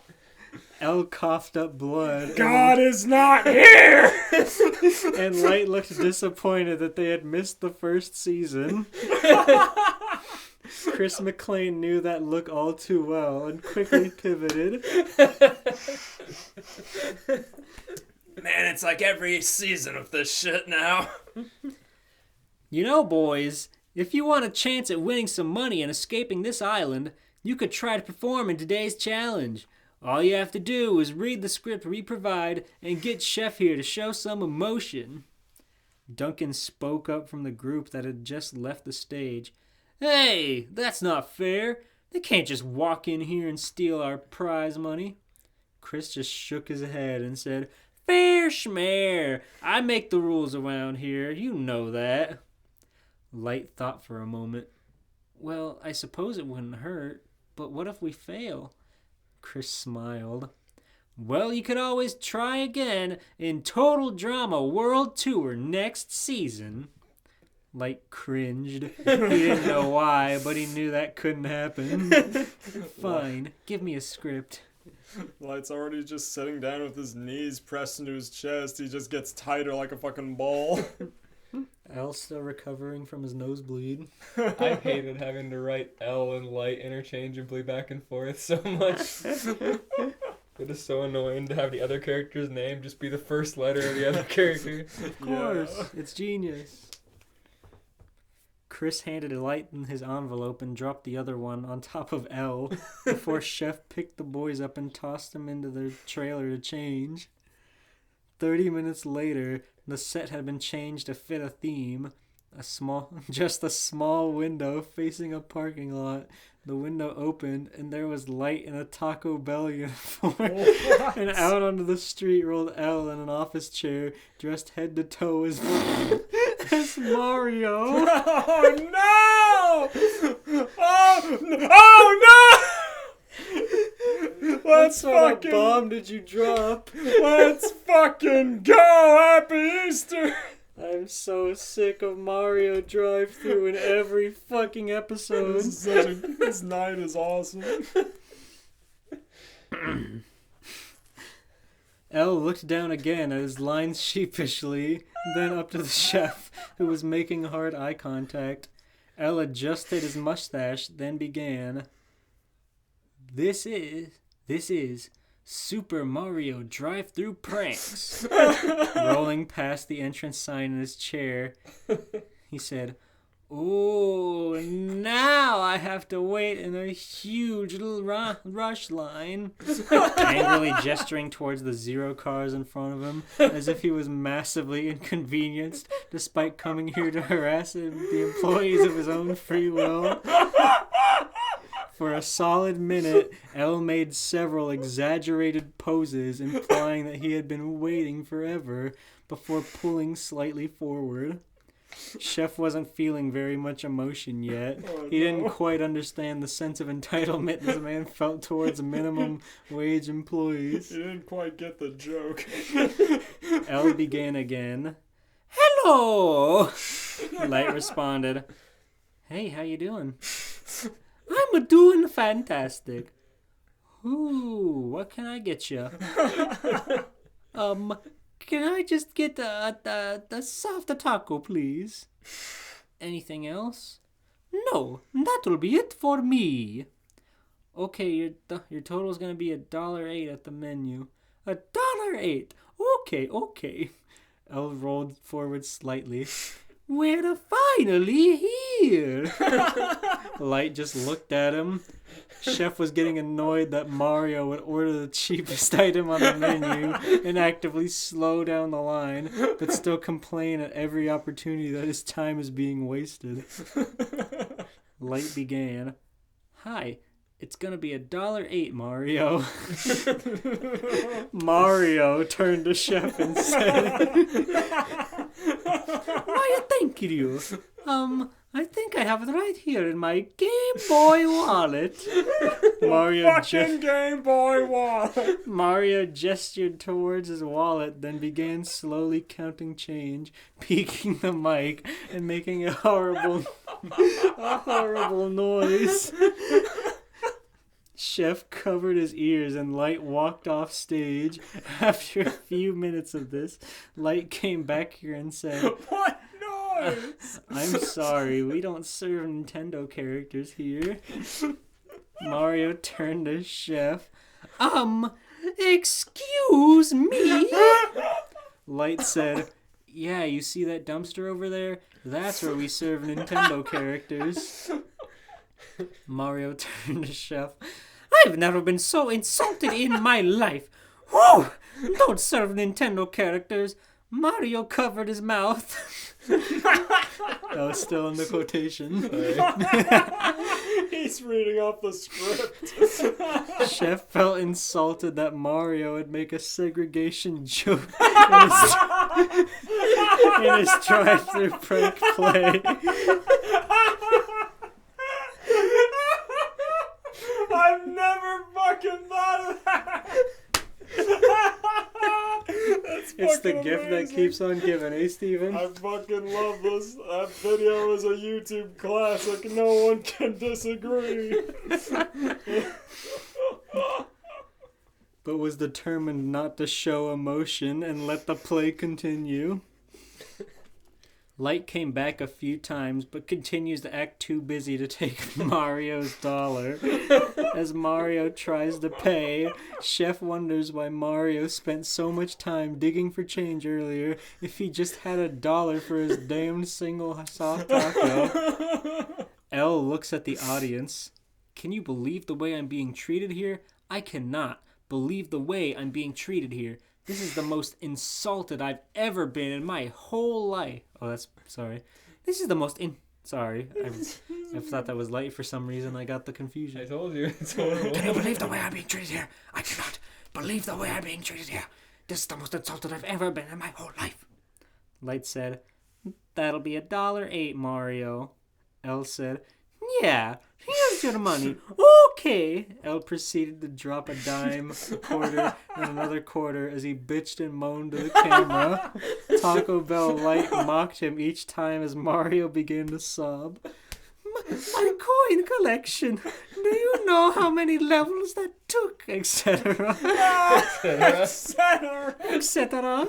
S2: L coughed up blood.
S5: God is not here!
S2: And Light looked disappointed that they had missed the first season. Chris McClane knew that look all too well and quickly pivoted.
S3: Man, it's like every season of this shit now.
S2: "You know, boys, if you want a chance at winning some money and escaping this island, you could try to perform in today's challenge. All you have to do is read the script we provide and get Chef here to show some emotion." Duncan spoke up from the group that had just left the stage. "Hey, that's not fair. They can't just walk in here and steal our prize money." Chris just shook his head and said, "Fair schmear. I make the rules around here. You know that." Light thought for a moment. "Well, I suppose it wouldn't hurt, but what if we fail?" Chris smiled. "Well, you could always try again in Total Drama World Tour next season." Light cringed. He didn't know why, but he knew that couldn't happen. "Fine, give me a script."
S5: Light's already just sitting down with his knees pressed into his chest. He just gets tighter like a fucking ball.
S2: Al's still recovering from his nosebleed.
S1: I hated having to write L and Light interchangeably back and forth so much. It is so annoying to have the other character's name just be the first letter of the other character.
S2: Of course, it's genius. Chris handed Light in his envelope and dropped the other one on top of L before Chef picked the boys up and tossed them into their trailer to change. 30 minutes later, the set had been changed to fit a theme. Just a small window facing a parking lot. The window opened, and there was Light in a Taco Bell uniform. And out onto the street rolled Elle in an office chair, dressed head to toe as Mario.
S5: Oh no! Oh no! Let's
S2: What
S5: fucking
S2: bomb did you drop?
S5: let's fucking go! Happy Easter!
S2: I'm so sick of Mario drive-thru in every fucking episode.
S5: This night is awesome.
S2: Elle looked down again at his lines sheepishly, then up to the chef, who was making hard eye contact. Elle adjusted his mustache, then began. This is Super Mario drive-thru pranks. Rolling past the entrance sign in his chair, he said, "Oh, now I have to wait in a huge rush line." Angrily gesturing towards the 0 cars in front of him, as if he was massively inconvenienced, despite coming here to harass the employees of his own free will. For a solid minute, Elle made several exaggerated poses implying that he had been waiting forever before pulling slightly forward. Chef wasn't feeling very much emotion yet. He didn't quite understand the sense of entitlement this man felt towards minimum wage employees.
S5: You didn't quite get the joke.
S2: Elle began again. "Hello!" Light responded. "Hey, how you doing?" "I'm doing fantastic." "Ooh, what can I get you?" Can I just get the soft taco, please?" "Anything else?" "No, that'll be it for me." "Okay, your total's gonna be $1.08 at the menu." $1.08. Okay. Elle rolled forward slightly. "We're finally here." Light just looked at him. Chef was getting annoyed that Mario would order the cheapest item on the menu and actively slow down the line, but still complain at every opportunity that his time is being wasted. Light began. "Hi, It's gonna be $1.08, Mario. Mario turned to Chef and said, why, thank you. I think I have it right here in my Game Boy wallet.
S5: Game Boy wallet.
S2: Mario gestured towards his wallet, then began slowly counting change, peeking the mic, and making a horrible noise. Chef covered his ears and Light walked off stage. After a few minutes of this, Light came back here and said,
S5: What noise?
S2: I'm sorry, we don't serve Nintendo characters here. Mario turned to Chef. Excuse me? Light said, yeah, you see that dumpster over there? That's where we serve Nintendo characters. Mario turned to Chef. I've never been so insulted in my life. Whoa! Don't serve Nintendo characters. Mario covered his mouth. That was still in the quotation.
S5: He's reading off the script.
S2: Chef felt insulted that Mario would make a segregation joke in his drive-thru prank play.
S5: I've never fucking thought of that.
S2: It's the
S5: fucking
S2: gift that
S5: amazing.
S2: keeps on giving, eh, Steven?
S5: I fucking love this. That video is a YouTube classic. No one can disagree.
S2: But was determined not to show emotion and let the play continue. Light came back a few times, but continues to act too busy to take Mario's dollar. As Mario tries to pay, Chef wonders why Mario spent so much time digging for change earlier if he just had $1 for his damned single soft taco. Elle looks at the audience. Can you believe the way I'm being treated here? I cannot believe the way I'm being treated here. This is the most insulted I've ever been in my whole life. Oh, that's... Sorry. This is the most Sorry. I thought that was Light for some reason. I got the confusion.
S1: I told you. It's horrible.
S2: Can you believe the way I'm being treated here? I cannot believe the way I'm being treated here. This is the most insulted I've ever been in my whole life. Light said, that'll be $1.08, Mario. Elle said, yeah, here's your money. Okay. Elle proceeded to drop a dime, a quarter, and another quarter as he bitched and moaned to the camera. Taco Bell Light mocked him each time as Mario began to sob. My coin collection. Do you know how many levels that took? Etc. Etc.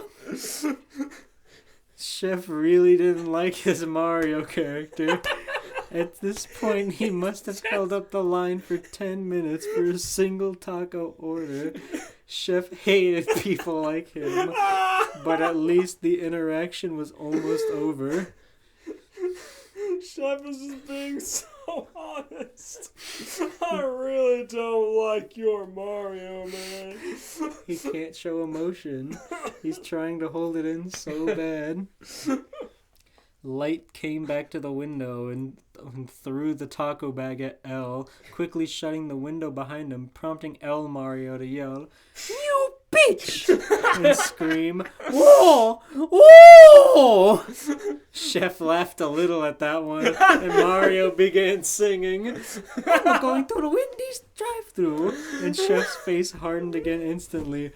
S2: Chef really didn't like his Mario character. At this point, he must have held up the line for 10 minutes for a single taco order. Chef hated people like him, but at least the interaction was almost over.
S5: Chef is just being so honest. I really don't like your Mario, man.
S2: He can't show emotion. He's trying to hold it in so bad. Light came back to the window and threw the taco bag at Elle, quickly shutting the window behind him, prompting Elle Mario to yell, "You bitch!" and scream, "Whoa! Whoa!" Chef laughed a little at that one, and Mario began singing, "I'm going to the Wendy's drive-thru," and Chef's face hardened again instantly.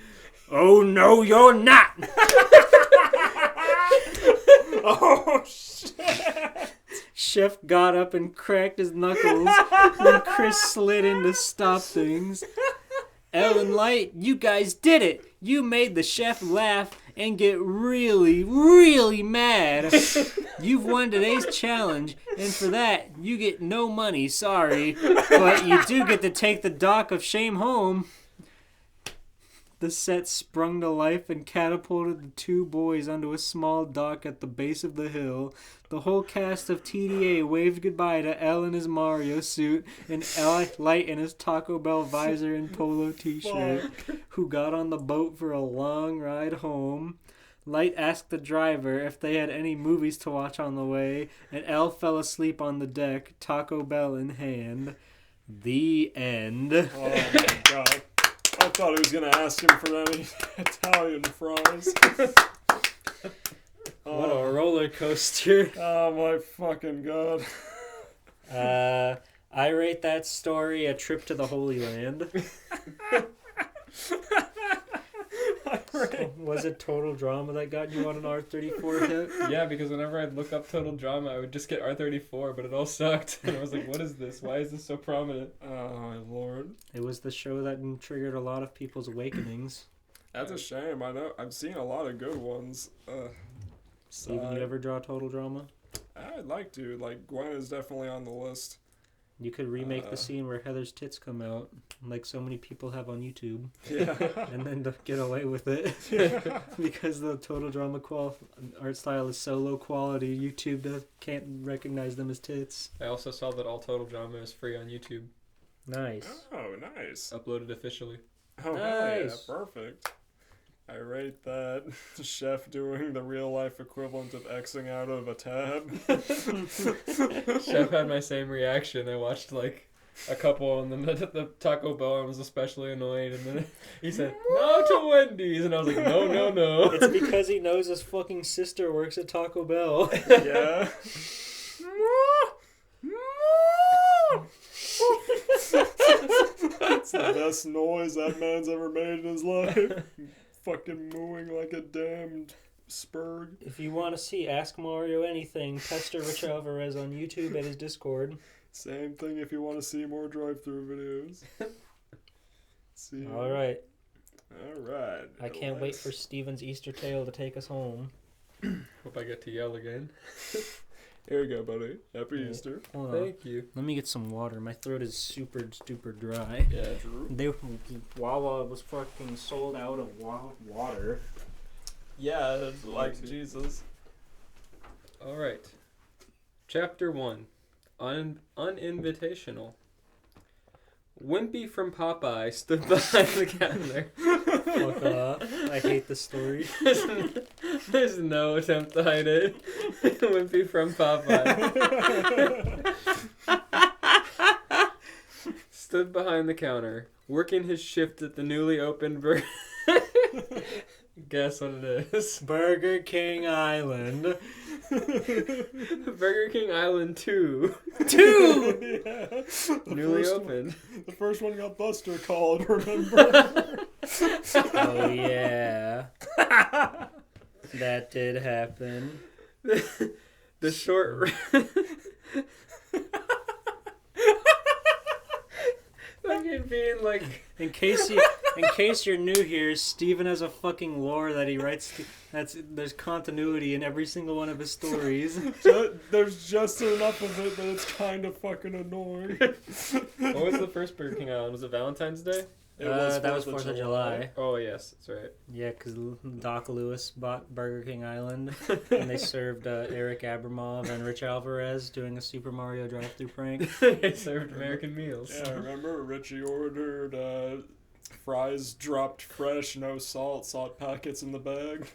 S2: "Oh no, you're not!"
S5: Oh, shit.
S2: Chef got up and cracked his knuckles when Chris slid in to stop things. Elle and Light, you guys did it! You made the chef laugh and get really, really mad. You've won today's challenge, and for that, you get no money, sorry. But you do get to take the dock of shame home. The set sprung to life and catapulted the two boys onto a small dock at the base of the hill. The whole cast of TDA waved goodbye to Elle in his Mario suit and Light in his Taco Bell visor and polo t-shirt, who got on the boat for a long ride home. Light asked the driver if they had any movies to watch on the way, and Elle fell asleep on the deck, Taco Bell in hand. The end.
S5: Oh my god. I thought he was going to ask him for any Italian fries.
S2: What a roller coaster.
S5: Oh my fucking god.
S2: I rate that story a trip to the Holy Land. Was it Total Drama that got you on an R34 hit?
S1: Yeah, because whenever I'd look up Total Drama, I would just get R34, but it all sucked. And I was like, what is this? Why is this so prominent?
S5: Oh my lord.
S2: It was the show that triggered a lot of people's awakenings.
S5: That's a shame. I know. I've seen a lot of good ones.
S2: Steven, you ever draw Total Drama?
S5: I'd like to. Like, Gwen is definitely on the list.
S2: You could remake the scene where Heather's tits come out, like so many people have on YouTube.
S5: Yeah.
S2: And then to get away with it.
S5: Yeah.
S2: Because the Total Drama art style is so low quality, YouTube can't recognize them as tits.
S1: I also saw that all Total Drama is free on YouTube.
S2: Nice.
S5: Oh, nice.
S1: Uploaded officially.
S5: Oh, hell yeah.
S2: Nice.
S5: Perfect. I rate that Chef doing the real life equivalent of Xing out of a tab.
S1: Chef had my same reaction. I watched like a couple and then the Taco Bell and was especially annoyed, and then he said, "No to Wendy's," and I was like, no.
S2: It's because he knows his fucking sister works at Taco Bell.
S5: Yeah. That's the best noise that man's ever made in his life. Fucking mooing like a damned spurg.
S2: If you want to see Ask Mario anything, pester Rich Alvarez on YouTube at his Discord.
S5: Same thing if you want to see more drive-through videos. See.
S2: Alright.
S5: Alright.
S2: I can't wait for Steven's Easter tale to take us home.
S1: Hope I get to yell again.
S5: Here you go, buddy. Happy Easter.
S2: Hold on.
S1: Thank you.
S2: Let me get some water. My throat is super dry.
S1: Yeah.
S2: Wawa was fucking sold out of water.
S5: Yeah, it's like Jesus.
S1: All right. Chapter 1. Uninvitational. Wimpy from Popeye stood behind the counter.
S2: Fuck off. I hate this story.
S1: There's no attempt to hide it. Wimpy from Popeye. Stood behind the counter, working his shift at the newly opened burger. Guess what it is.
S2: Burger King Island.
S1: Burger King Island 2.
S5: Yeah.
S1: Newly opened.
S5: The first one got Buster called, remember?
S2: Oh, yeah. That did happen.
S1: The short... Fucking being like...
S2: In case you're new here, Steven has a fucking lore that he writes. There's continuity in every single one of his stories.
S5: There's just enough of it that it's kind of fucking annoying.
S1: What was the first Burger King Island? Was it Valentine's Day?
S2: That was 4th of July.
S1: Oh, yes, that's right.
S2: Yeah, because Doc Lewis bought Burger King Island, and they served Eric Abramov and Rich Alvarez doing a Super Mario drive-thru prank.
S1: They served American meals.
S5: Yeah, remember Richie ordered fries dropped fresh, no salt packets in the bag.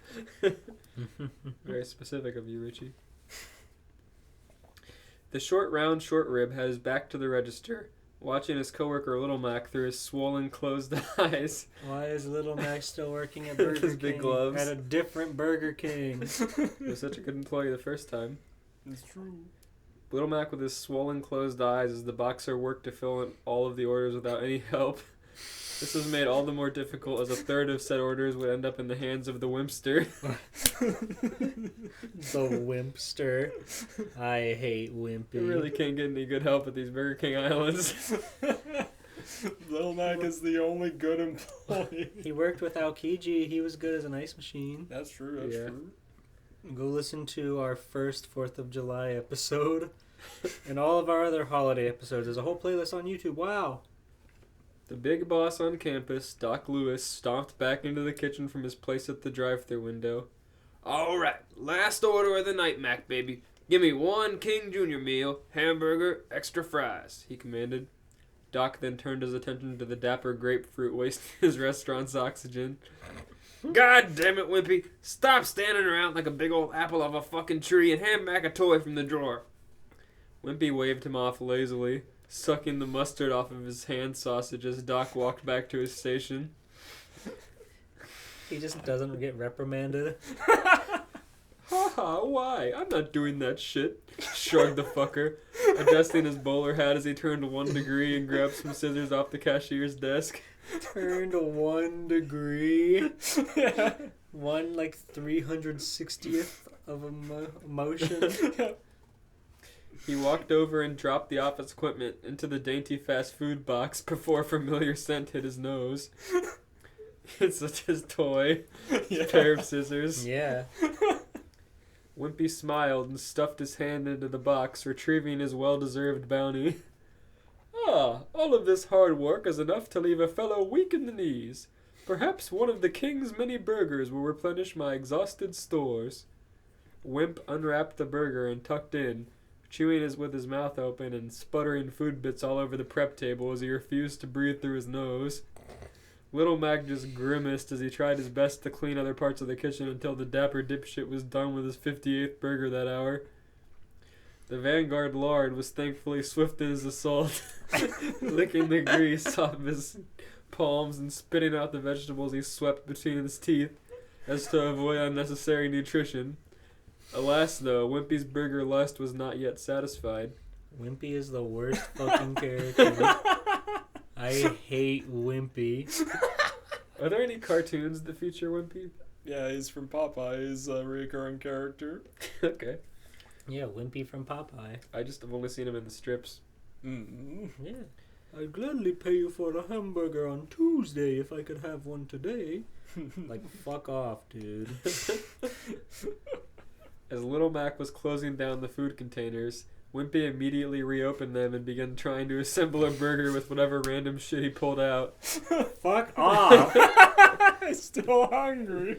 S1: Very specific of you, Richie. The short rib had his back to the register, watching his coworker Little Mac through his swollen, closed eyes.
S2: Why is Little Mac still working at Burger
S1: His
S2: King?
S1: big gloves.
S2: At a different Burger King.
S1: He was such a good employee the first time.
S5: It's true.
S1: Little Mac with his swollen, closed eyes as the boxer worked to fill in all of the orders without any help. This was made all the more difficult as a third of said orders would end up in the hands of the Wimpster.
S2: The Wimpster. I hate Wimpy.
S1: You really can't get any good help at these Burger King Islands.
S5: Little Mac is the only good employee.
S2: He worked with Aokiji. He was good as an ice machine.
S5: That's true, that's
S1: Yeah.
S5: true.
S2: Go listen to our first 4th of July episode and all of our other holiday episodes. There's a whole playlist on YouTube. Wow.
S1: The big boss on campus, Doc Lewis, stomped back into the kitchen from his place at the drive-thru window. "All right, last order of the night, Mac baby. Give me 1 King Jr. meal, hamburger, extra fries," he commanded. Doc then turned his attention to the dapper grapefruit wasting his restaurant's oxygen. "God damn it, Wimpy. Stop standing around like a big old apple off a fucking tree and hand Mac a toy from the drawer." Wimpy waved him off lazily. sucking the mustard off of his hand sausage as Doc walked back to his station.
S2: He just doesn't get reprimanded.
S1: Haha, why? I'm not doing that shit. Shrugged the fucker, adjusting his bowler hat as he turned 1 degree and grabbed some scissors off the cashier's desk.
S2: Turned 1 degree.
S5: Yeah.
S2: 1 like 360th of a motion.
S5: Yeah.
S1: He walked over and dropped the office equipment into the dainty fast food box before a familiar scent hit his nose. It's his toy.
S5: Yeah.
S1: Pair of scissors.
S2: Yeah.
S1: Wimpy smiled and stuffed his hand into the box, retrieving his well-deserved bounty. Ah, all of this hard work is enough to leave a fellow weak in the knees. Perhaps one of the king's many burgers will replenish my exhausted stores. Wimp unwrapped the burger and tucked in, chewing with his mouth open and sputtering food bits all over the prep table as he refused to breathe through his nose. Little Mac just grimaced as he tried his best to clean other parts of the kitchen until the dapper dipshit was done with his 58th burger that hour. The Vanguard lard was thankfully swift in his assault, licking the grease off his palms and spitting out the vegetables he swept between his teeth as to avoid unnecessary nutrition. Alas, though, Wimpy's burger lust was not yet satisfied.
S2: Wimpy is the worst fucking character. I hate Wimpy.
S1: Are there any cartoons that feature Wimpy?
S5: Yeah, he's from Popeye. He's a recurring character.
S1: Okay.
S2: Yeah, Wimpy from Popeye.
S1: I just have only seen him in the strips.
S5: Mm.
S2: Yeah. I'd gladly pay you for a hamburger on Tuesday if I could have one today. Like, fuck off, dude.
S1: As Little Mac was closing down the food containers, Wimpy immediately reopened them and began trying to assemble a burger with whatever random shit he pulled out.
S2: Fuck off.
S5: I'm still hungry.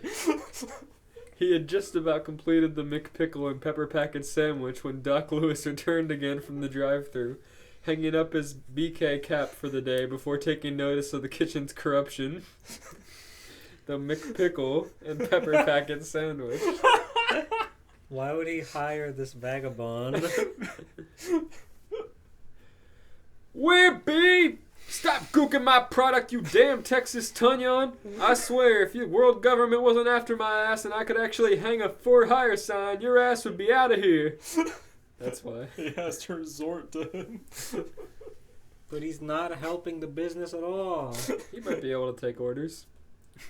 S1: He had just about completed the McPickle and pepper packet sandwich when Doc Lewis returned again from the drive-thru, hanging up his BK cap for the day before taking notice of the kitchen's corruption. The McPickle and pepper packet sandwich.
S2: Why would he hire this vagabond?
S1: Wimpy! Stop gooking my product, you damn Texas Tunyon! I swear, if the world government wasn't after my ass and I could actually hang a for hire sign, your ass would be out of here. That's why.
S5: He has to resort to him.
S2: But he's not helping the business at all.
S1: He might be able to take orders.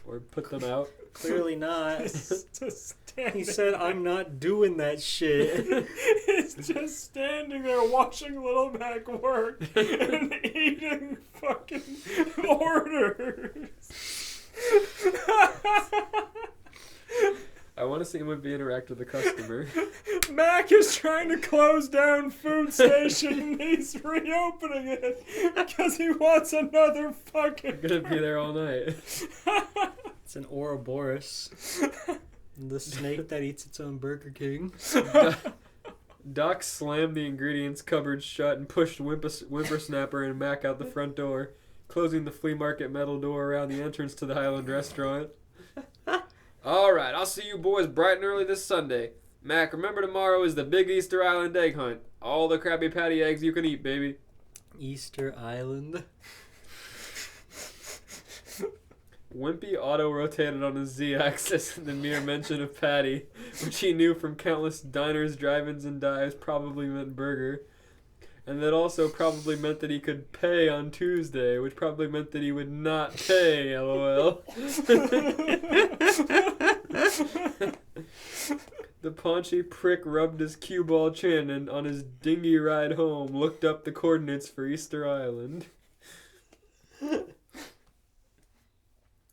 S1: Or put them out.
S2: Clearly not.
S5: He's just standing
S2: He said, I'm not doing that shit.
S5: He's just standing there watching Little Mac work and eating fucking orders.
S1: I want to see Wimpy interact with the customer.
S5: Mac is trying to close down food station and he's reopening it because he wants another fucking...
S1: I'm gonna be there all night.
S2: It's an Ouroboros. The snake that eats its own Burger King.
S1: Doc slammed the ingredients cupboard shut and pushed Whippersnapper and Mac out the front door, closing the flea market metal door around the entrance to the Highland restaurant. Alright, I'll see you boys bright and early this Sunday. Mac, remember tomorrow is the big Easter Island egg hunt. All the Krabby Patty eggs you can eat, baby.
S2: Easter Island.
S1: Wimpy auto-rotated on his Z-axis at the mere mention of patty, which he knew from countless diners, drive-ins, and dives probably meant burger. And that also probably meant that he could pay on Tuesday, which probably meant that he would not pay, lol. The paunchy prick rubbed his cue ball chin and, on his dingy ride home, looked up the coordinates for Easter Island.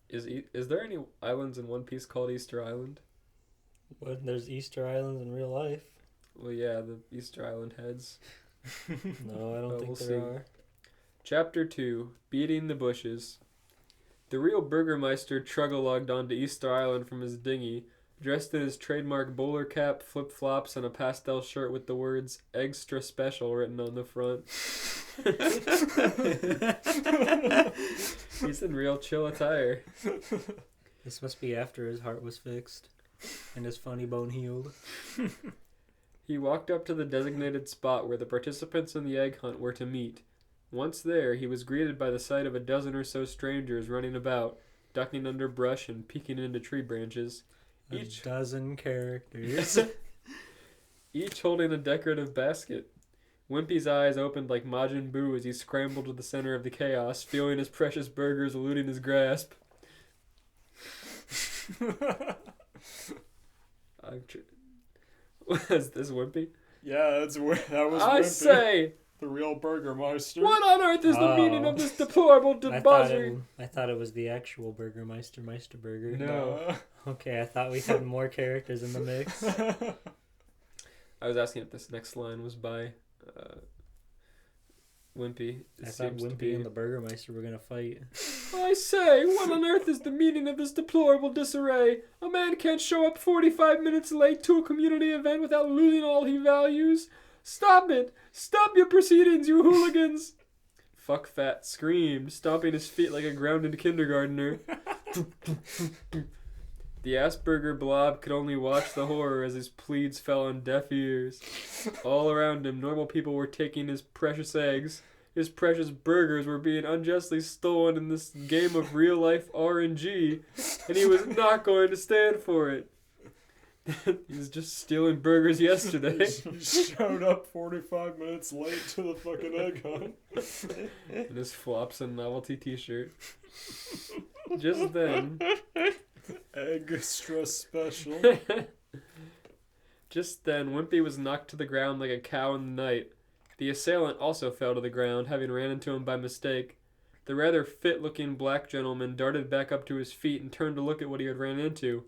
S1: Is there any islands in One Piece called Easter Island?
S2: What? There's Easter Islands in real life?
S1: Well, yeah, the Easter Island heads.
S2: No, I don't think
S1: we'll
S2: there
S1: see.
S2: are.
S1: Chapter 2, Beating the Bushes. The real Burgermeister truggle-logged onto Easter Island from his dinghy, dressed in his trademark bowler cap, flip-flops, and a pastel shirt with the words "Extra Special" written on the front. He's in real chill attire.
S2: This must be after his heart was fixed and his funny bone healed.
S1: He walked up to the designated spot where the participants in the egg hunt were to meet, Once there, he was greeted by the sight of a dozen or so strangers running about, ducking under brush and peeking into tree branches.
S2: A dozen characters.
S1: Each holding a decorative basket. Wimpy's eyes opened like Majin Buu as he scrambled to the center of the chaos, feeling his precious burgers eluding his grasp. Was this Wimpy?
S5: Yeah, that was
S1: I
S5: Wimpy,
S1: say,
S5: the real Burgermeister.
S1: what on earth is the meaning of this deplorable debauchery?
S2: I thought it was the actual Burgermeister Burger.
S1: No.
S2: Okay, I thought we had more characters in the mix.
S1: I was asking if this next line was by Wimpy.
S2: I thought Wimpy and the Burgermeister were gonna fight.
S1: I say, what on earth is the meaning of this deplorable disarray? A man can't show up 45 minutes late to a community event without losing all he values. Stop it! Stop your proceedings, you hooligans! Fuck Fat screamed, stomping his feet like a grounded kindergartner. The Asperger blob could only watch the horror as his pleads fell on deaf ears. All around him, normal people were taking his precious eggs. His precious burgers were being unjustly stolen in this game of real-life RNG, and he was not going to stand for it. He was just stealing burgers yesterday.
S5: He showed up 45 minutes late to the fucking egg hunt.
S1: In his flops and novelty t-shirt. Just then...
S5: Extra special.
S1: Just then, Wimpy was knocked to the ground like a cow in the night. The assailant also fell to the ground, having ran into him by mistake. The rather fit-looking black gentleman darted back up to his feet and turned to look at what he had ran into.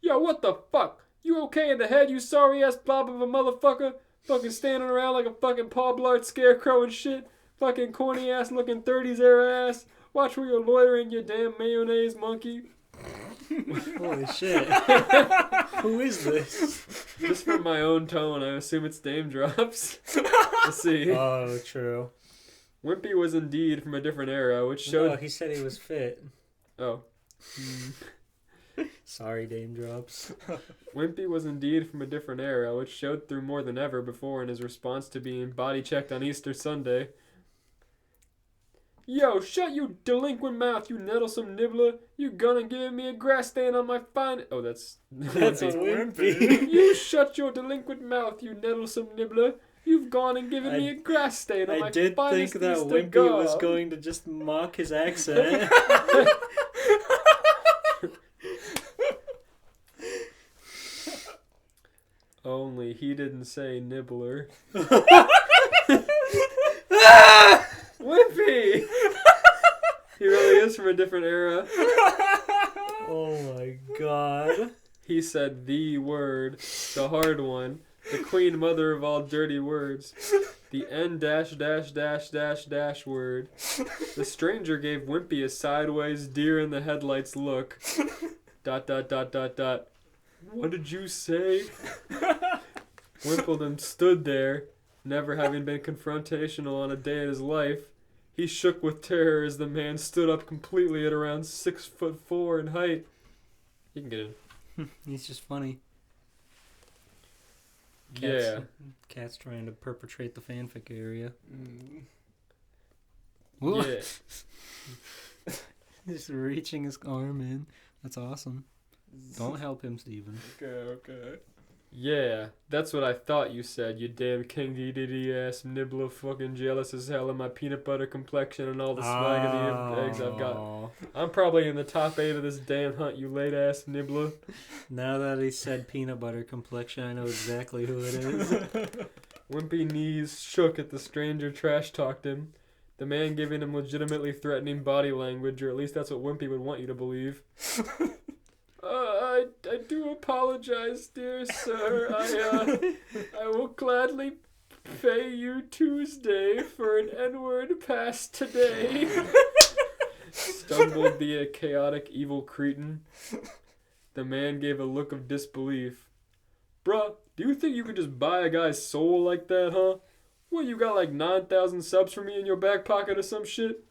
S1: Yo, what the fuck? You okay in the head, you sorry-ass blob of a motherfucker? Fucking standing around like a fucking Paul Blart scarecrow and shit? Fucking corny-ass looking 30s era ass? Watch where you're loitering, you damn mayonnaise monkey.
S2: Holy shit. Who is this?
S1: Just from my own tone, I assume it's Dame Drops. Let's see.
S2: Oh, true.
S1: Wimpy was indeed from a different era, which showed...
S2: No, he said he was fit.
S1: Oh.
S2: Sorry, Dame Drops.
S1: Wimpy was indeed from a different era, which showed through more than ever before in his response to being body-checked on Easter Sunday. Yo, shut you delinquent mouth, you nettlesome nibbler. You gonna give me a grass stain on my fine... Oh, that's
S2: Wimpy.
S1: You shut your delinquent mouth, you nettlesome nibbler. You've gone and given me a grass stain on my
S2: I did think
S1: finest
S2: that
S1: Easter
S2: Wimpy
S1: gob.
S2: was going to just mock his accent.
S1: Only he didn't say nibbler. Wimpy! He really is from a different era.
S2: Oh my god.
S1: He said the word, the hard one, the queen mother of all dirty words, the N dash dash dash dash dash word. The stranger gave Wimpy a sideways deer in the headlights look. ... What did you say? Wimpledon stood there, never having been confrontational on a day in his life. He shook with terror as the man stood up completely at around 6'4" in height. You can get in.
S2: He's just funny. Cat's trying to perpetrate the fanfic area.
S1: Yeah.
S2: Just reaching his arm in. That's awesome. Don't help him, Steven.
S5: Okay.
S1: Yeah, that's what I thought you said, you damn king diddy ass nibbler fucking jealous as hell of my peanut butter complexion and all the swag of the eggs I've got. I'm probably in the top 8 of this damn hunt, you late ass nibbler.
S2: Now that he said peanut butter complexion, I know exactly who it is.
S1: Wimpy knees shook at the stranger trash talked him. The man giving him legitimately threatening body language, or at least that's what Wimpy would want you to believe. I do apologize, dear sir. I will gladly pay you Tuesday for an N-word passed today. Stumbled the chaotic evil cretin. The man gave a look of disbelief. Bruh, do you think you could just buy a guy's soul like that, huh? What, you got like 9,000 subs for me in your back pocket or some shit?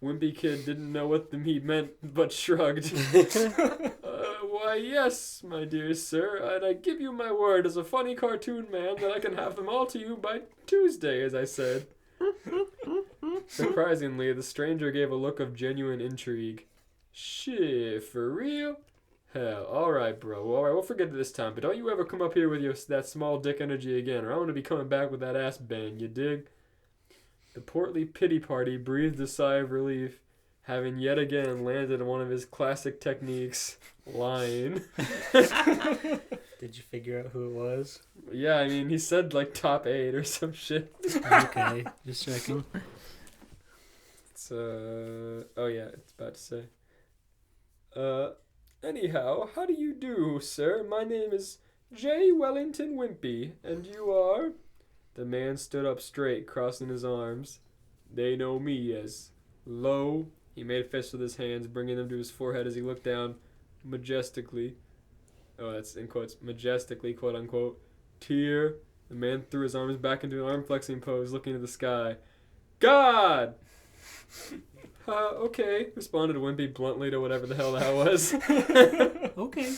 S1: Wimpy Kid didn't know what he meant, but shrugged. Why, yes, my dear sir, and I give you my word as a funny cartoon man that I can have them all to you by Tuesday, as I said. Surprisingly, the stranger gave a look of genuine intrigue. Shit, for real? Hell, alright, bro. Alright, we'll forget it this time, but don't you ever come up here with that small dick energy again, or I'm gonna be coming back with that ass bang, you dig? The portly pity party breathed a sigh of relief, having yet again landed on one of his classic techniques, lying.
S2: Did you figure out who it was?
S1: Yeah, I mean, he said like top 8 or some shit.
S2: Okay, just checking.
S1: It's, oh yeah, it's about to say. Anyhow, how do you do, sir? My name is J. Wellington Wimpy, and you are? The man stood up straight, crossing his arms. They know me as Low. He made fists with his hands, bringing them to his forehead as he looked down majestically. Oh, that's in quotes, majestically, quote unquote. Tear. The man threw his arms back into an arm flexing pose, looking at the sky. God! Okay, responded Wimpy bluntly to whatever the hell that was.
S2: Okay.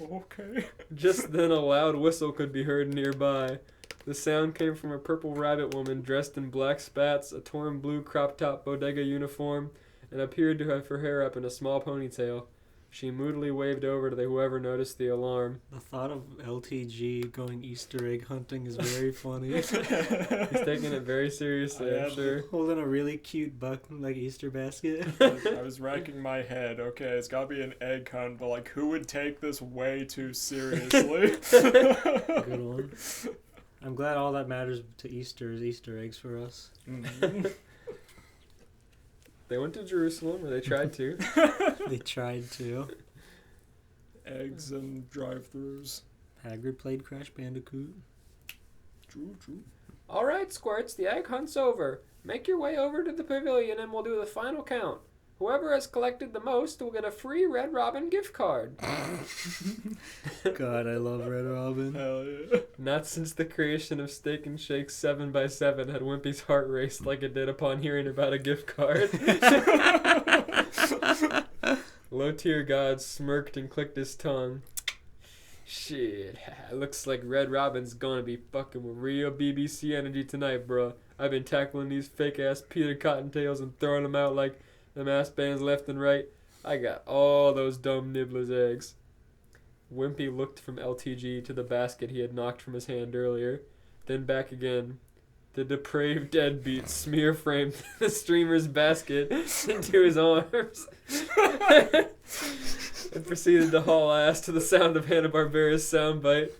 S5: Okay.
S1: Just then a loud whistle could be heard nearby. The sound came from a purple rabbit woman dressed in black spats, a torn blue crop-top bodega uniform, and appeared to have her hair up in a small ponytail. She moodily waved over to whoever noticed the alarm.
S2: The thought of LTG going Easter egg hunting is very funny.
S1: He's taking it very seriously, I'm sure.
S2: Holding a really cute buck like Easter basket.
S5: I was racking my head. Okay, it's gotta be an egg hunt, but like, who would take this way too seriously?
S2: Good one. I'm glad all that matters to Easter is Easter eggs for us.
S5: Mm-hmm.
S1: They went to Jerusalem, or they tried to.
S2: They tried to.
S5: Eggs and drive-thrus.
S2: Hagrid played Crash Bandicoot.
S5: True.
S1: All right, Squirts, the egg hunt's over. Make your way over to the pavilion and we'll do the final count. Whoever has collected the most will get a free Red Robin gift card.
S2: God, I love Red Robin.
S5: Hell yeah. Not
S1: Not since the creation of Steak and Shake 7x7 had Wimpy's heart raced like it did upon hearing about a gift card. Low tier God smirked and clicked his tongue. Shit, looks like Red Robin's gonna be fucking with real BBC energy tonight, bruh. I've been tackling these fake ass Peter Cottontails and throwing them out like them ass bands left and right. I got all those dumb Nibbler's eggs. Wimpy looked from LTG to the basket he had knocked from his hand earlier, then back again. The depraved deadbeat smear framed the streamer's basket into his arms and proceeded to haul ass to the sound of Hanna-Barbera's soundbite.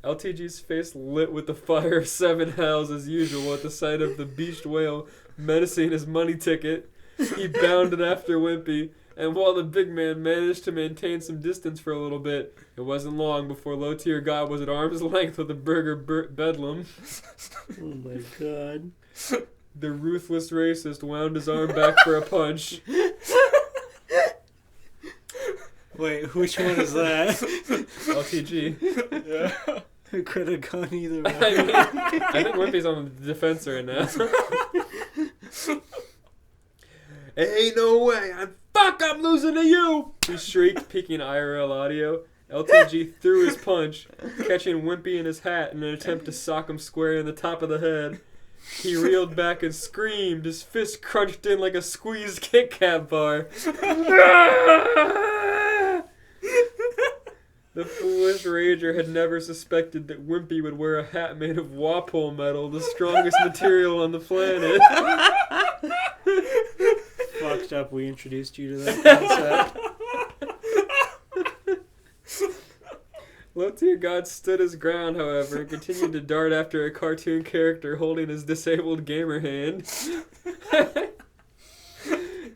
S1: LTG's face lit with the fire of 7 hells as usual at the sight of the beached whale menacing his money ticket. He bounded after Wimpy, and while the big man managed to maintain some distance for a little bit, it wasn't long before Low Tier God was at arm's length with a burger bedlam.
S2: Oh my god.
S1: The ruthless racist wound his arm back for a punch.
S2: Wait, which one is that?
S1: LTG.
S5: Yeah.
S2: It could have gone either way.
S1: I think Wimpy's on the defense right now. Ain't no way. I'm losing to you. He shrieked, peeking IRL audio. LTG threw his punch, catching Wimpy in his hat in an attempt to sock him square in the top of the head. He reeled back and screamed, his fist crunched in like a squeezed Kit Kat bar. The foolish rager had never suspected that Wimpy would wear a hat made of Wapole metal, the strongest material on the planet.
S2: Fucked up we introduced you to that concept.
S1: Low Tier God stood his ground, however, and continued to dart after a cartoon character holding his disabled gamer hand.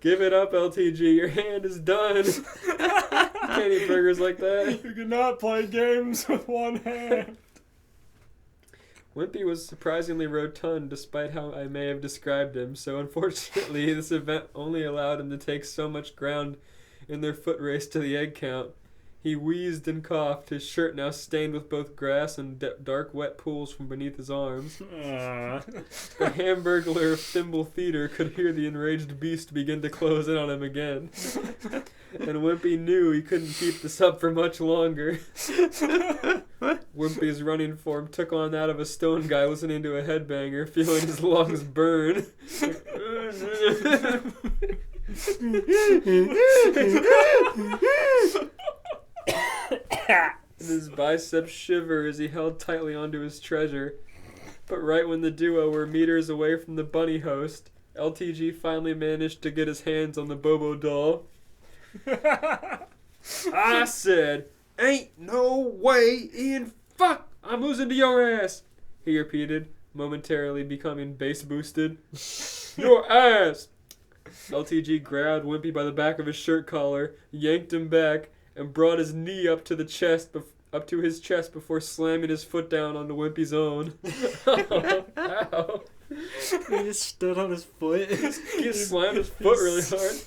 S1: Give it up, LTG. Your hand is done. You can't eat burgers like that.
S5: You cannot play games with one hand.
S1: Wimpy was surprisingly rotund despite how I may have described him, so unfortunately this event only allowed him to take so much ground in their foot race to the egg count. He wheezed and coughed, his shirt now stained with both grass and dark wet pools from beneath his arms. The Hamburglar of Thimble Theater could hear the enraged beast begin to close in on him again. And Wimpy knew he couldn't keep this up for much longer. Wimpy's running form took on that of a stone guy listening to a headbanger, feeling his lungs burn. And his biceps shiver as he held tightly onto his treasure. But right when the duo were meters away from the bunny host, LTG finally managed to get his hands on the Bobo doll. I said, "Ain't no way in fuck I'm losing to your ass," he repeated, momentarily becoming bass boosted. "Your ass!" LTG grabbed Wimpy by the back of his shirt collar, yanked him back, and brought his knee up to his chest before slamming his foot down onto Wimpy's own. Ow.
S2: He just stood on his foot.
S1: He slammed his foot really hard.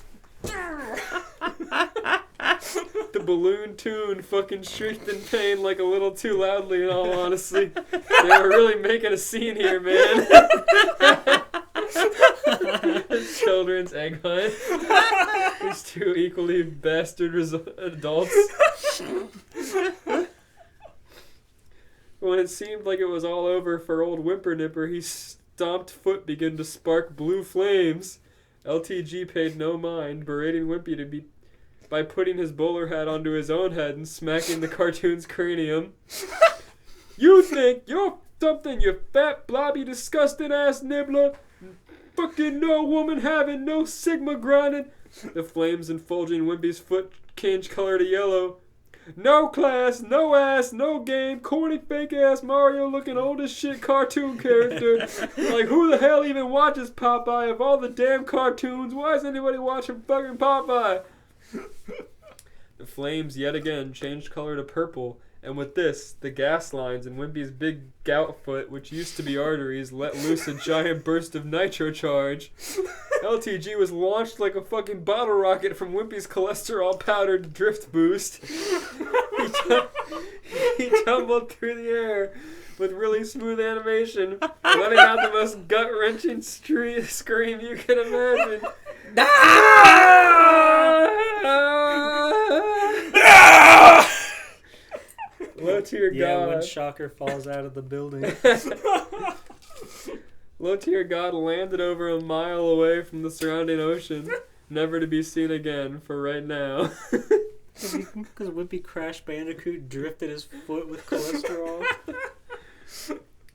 S1: The balloon tune fucking shrieked in pain like a little too loudly, in all honesty. They were really making a scene here, man. Children's egg hunt. These two equally bastard adults. When it seemed like it was all over for old Whimpernipper, his stomped foot began to spark blue flames. LTG paid no mind, berating Wimpy by putting his bowler hat onto his own head and smacking the cartoon's cranium. "You think you're something, you fat, blobby, disgusting ass nibbler? Fucking no woman having, no sigma grinding." The flames enfolding Wimpy's foot changed color to yellow. "No class, no ass, no game, corny fake ass Mario looking old as shit cartoon character. Like, who the hell even watches Popeye? Of all the damn cartoons, why is anybody watching fucking Popeye?" The flames yet again changed color to purple, and with this, the gas lines in Wimpy's big gout foot, which used to be arteries, let loose a giant burst of nitro charge. LTG was launched like a fucking bottle rocket from Wimpy's cholesterol-powdered drift boost. He tumbled through the air with really smooth animation, letting out the most gut-wrenching scream you can imagine. Low tier God.
S2: When Shocker falls out of the building.
S1: Low tier God landed over a mile away from the surrounding ocean, never to be seen again for right now.
S2: Because Wimpy Crash Bandicoot drifted his foot with cholesterol.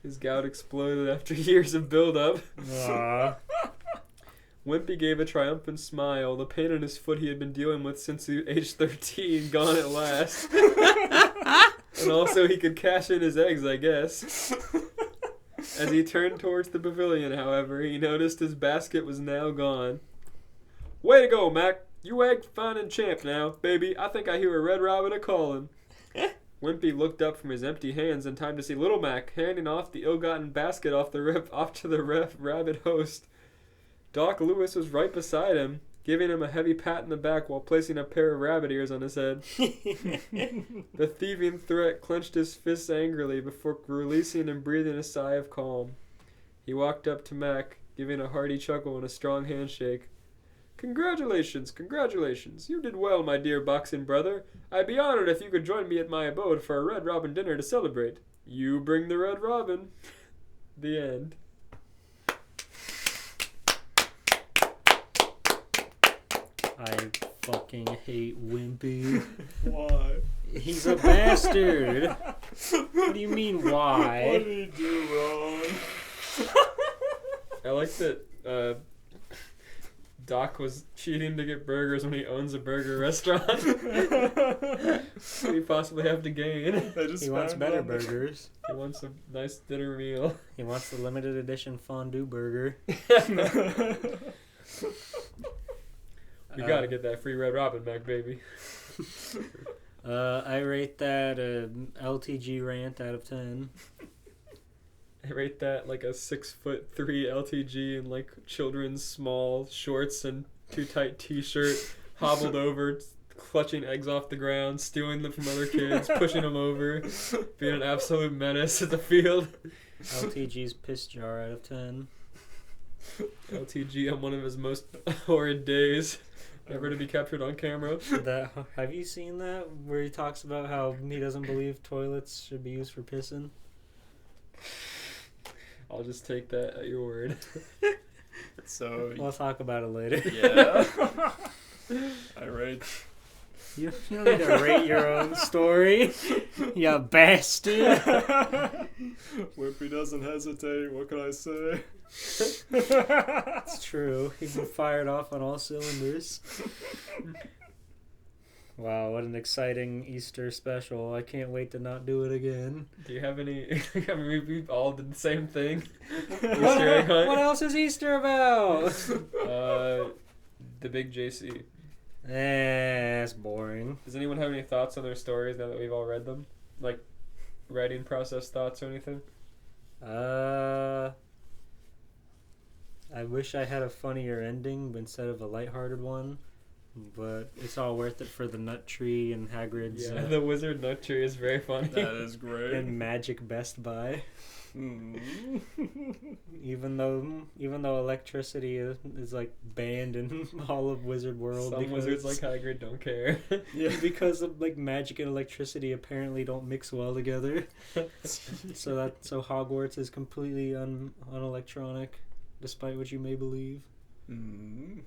S1: His gout exploded after years of build-up. Wimpy gave a triumphant smile. The pain in his foot he had been dealing with since age 13 gone at last. And also he could cash in his eggs, I guess. As he turned towards the pavilion, however, he noticed his basket was now gone. "Way to go, Mac. You egg finding champ now, baby. I think I hear a red robin a-calling." Wimpy looked up from his empty hands in time to see Little Mac handing off the ill-gotten basket off to the rabbit host. Doc Lewis was right beside him, giving him a heavy pat in the back while placing a pair of rabbit ears on his head. The thieving threat clenched his fists angrily before releasing and breathing a sigh of calm. He walked up to Mac, giving a hearty chuckle and a strong handshake. Congratulations. You did well, my dear boxing brother. I'd be honored if you could join me at my abode for a Red Robin dinner to celebrate. You bring the Red Robin." The end.
S2: I fucking hate Wimpy.
S5: Why?
S2: He's a bastard. What do you mean,
S5: What
S2: why?
S5: did he do wrong?
S1: I like that Doc was cheating to get burgers when he owns a burger restaurant. What do you possibly have to gain?
S2: He wants better burgers.
S1: He wants a nice dinner meal.
S2: He wants the limited edition fondue burger.
S1: We gotta get that free Red Robin back, baby.
S2: I rate that LTG rant out of 10.
S1: I rate that like a 6'3" LTG in like children's small shorts and too tight t-shirt, hobbled over, clutching eggs off the ground, stealing them from other kids, pushing them over, being an absolute menace at the field.
S2: LTG's piss jar out of 10.
S1: LTG on one of his most horrid days, Never to be captured on camera.
S2: Have you seen that where he talks about how he doesn't believe toilets should be used for pissing?
S1: I'll just take that at your word.
S3: So
S2: We'll talk about it later.
S3: yeah.
S5: I rate.
S2: You don't need to rate your own story, you bastard.
S5: Whippy doesn't hesitate. What can I say?
S2: It's true. He's been fired off on all cylinders. Wow, what an exciting Easter special. I can't wait to not do it again.
S1: Do you have any... I mean, we all did the same thing.
S2: What,
S1: Easter egg hunt.
S2: what else is Easter about?
S1: The big JC.
S2: That's boring.
S1: Does anyone have any thoughts on their stories now that we've all read them? Like, writing process thoughts or anything?
S2: I wish I had a funnier ending instead of a lighthearted one, but it's all worth it for the nut tree and Hagrid's
S1: Yeah, the wizard nut tree is very funny.
S5: That is great.
S2: and magic Best Buy.
S5: Mm.
S2: Even though electricity is like banned in all of Wizard World.
S1: Some wizards like Hagrid don't care.
S2: Yeah, because of like magic and electricity apparently don't mix well together. so Hogwarts is completely unelectronic, despite what you may believe.
S5: Mm.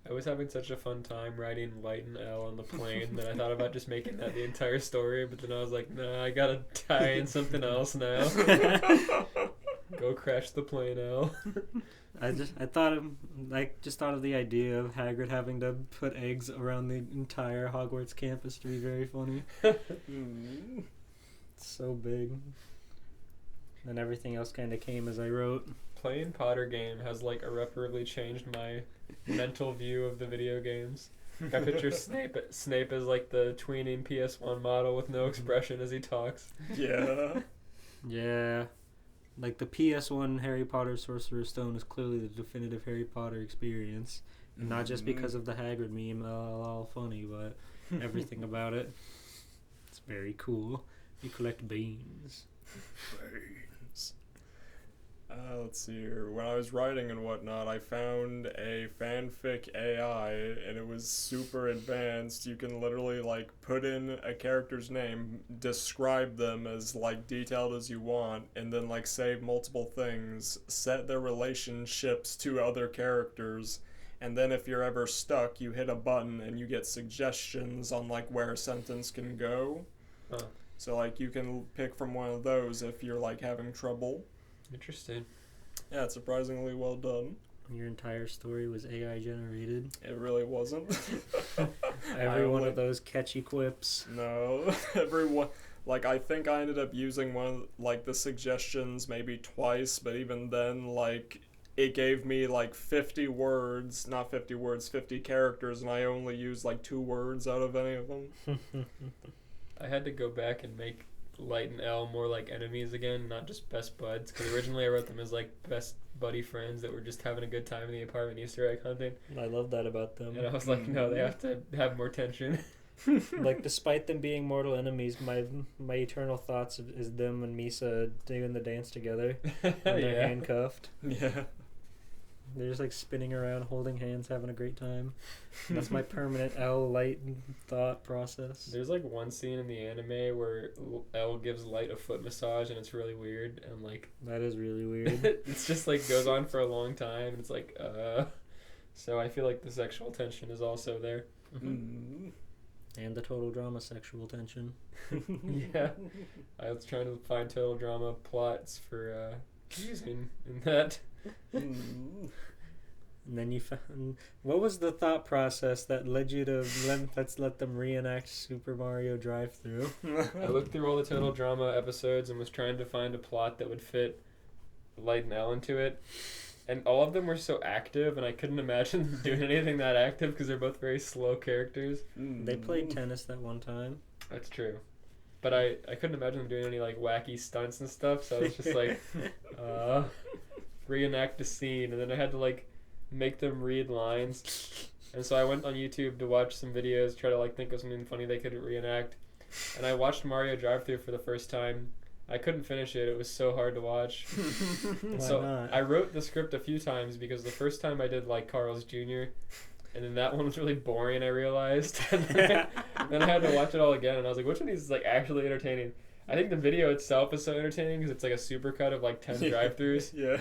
S1: I was having such a fun time writing Light and L on the plane that I thought about just making that the entire story, but then I was like, nah, I gotta tie in something else now. Go crash the plane, L.
S2: I just thought of the idea of Hagrid having to put eggs around the entire Hogwarts campus to be very funny.
S5: Mm.
S2: It's so big. And everything else kind of came as I wrote.
S1: Playing Potter game has like irreparably changed my mental view of the video games. I picture Snape as like the tweening PS1 model with no expression as he talks.
S5: Yeah.
S2: Yeah. Like the PS1 Harry Potter Sorcerer's Stone is clearly the definitive Harry Potter experience. And not just because of the Hagrid meme, all funny, but everything about it. It's very cool. You collect beans.
S5: Let's see here. When I was writing and whatnot, I found a fanfic AI, and it was super advanced. You can literally like put in a character's name, describe them as like detailed as you want, and then like save multiple things, set their relationships to other characters, and then if you're ever stuck, you hit a button and you get suggestions on like where a sentence can go.
S1: Huh.
S5: So like you can pick from one of those if you're like having trouble.
S1: Interesting.
S5: Yeah, it's surprisingly well done.
S2: Your entire story was AI generated.
S5: It really wasn't.
S2: Every one of those catchy quips.
S5: No, everyone. Like, I think I ended up using one of, like, the suggestions maybe twice, but even then, like, it gave me, like, 50 words, not 50 words, 50 characters, and I only used, like, 2 words out of any of them.
S1: I had to go back and make Light and L more like enemies again, not just best buds, because originally I wrote them as like best buddy friends that were just having a good time in the apartment Easter egg hunting,
S2: I love that about them.
S1: and I was like, no, they have to have more tension.
S2: Like, despite them being mortal enemies, my eternal thoughts is them and Misa doing the dance together. And they're
S1: Yeah.
S2: handcuffed.
S5: Yeah.
S2: They're just like spinning around, holding hands, having a great time. That's my permanent L Light thought process.
S1: There's like one scene in the anime where L gives Light a foot massage, and it's really weird, and like
S2: That is really weird.
S1: it's just like goes on for a long time, and it's like so I feel like the sexual tension is also there.
S5: Mm.
S2: And the total drama sexual tension.
S1: Yeah, I was trying to find total drama plots for using in that.
S5: Mm.
S2: And then you found... What was the thought process that led you to let them reenact Super Mario Drive-Thru?
S1: I looked through all the total drama episodes and was trying to find a plot that would fit Light and L into it. And all of them were so active, and I couldn't imagine them doing anything that active because they're both very slow characters.
S2: They played tennis that one time.
S1: That's true. But I couldn't imagine them doing any like wacky stunts and stuff, so I was just like, reenact the scene, and then I had to like make them read lines. And so I went on YouTube to watch some videos, try to like think of something funny they could reenact. And I watched Mario Drive-Thru for the first time. I couldn't finish it. It was so hard to watch.
S2: Why
S1: So
S2: not?
S1: I wrote the script a few times because the first time I did like Carl's Jr., And then that one was really boring, I realized. And then I had to watch it all again, and I was like, which one is like actually entertaining? I think the video itself is so entertaining because it's like a supercut of like 10 drive-thrus.
S5: Yeah.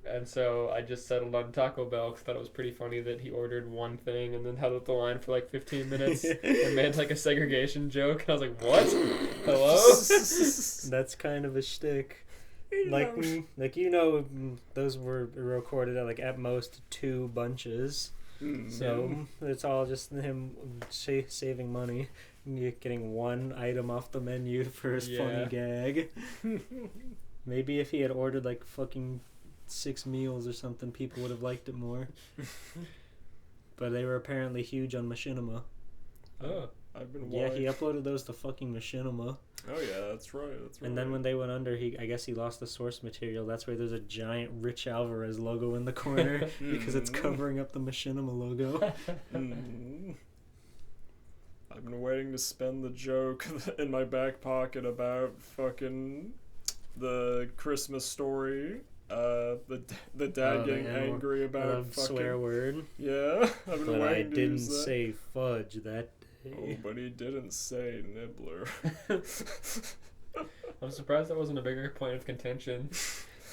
S1: And so I just settled on Taco Bell because I thought it was pretty funny that he ordered one thing and then held up the line for like 15 minutes and made like a segregation joke. And I was like, what? Hello?
S2: That's kind of a shtick. Like those were recorded at like at most 2 bunches. So it's all just him saving money, getting one item off the menu for his funny gag. Maybe if he had ordered like fucking 6 meals or something, people would have liked it more. But they were apparently huge on Machinima.
S1: Oh.
S5: I've been
S2: Yeah, he uploaded those to fucking Machinima.
S5: Oh yeah, that's right.
S2: And then when they went under, I guess he lost the source material. That's why there's a giant Rich Alvarez logo in the corner because it's covering up the Machinima logo.
S5: I've been waiting to spend the joke in my back pocket about fucking the Christmas Story. The dad getting angry about fucking
S2: swear word.
S5: Yeah, I've been
S2: But
S5: waiting
S2: I
S5: to
S2: didn't
S5: use that.
S2: say fudge that
S5: Oh,
S2: day.
S5: but he didn't say nibbler.
S1: I'm surprised that wasn't a bigger point of contention.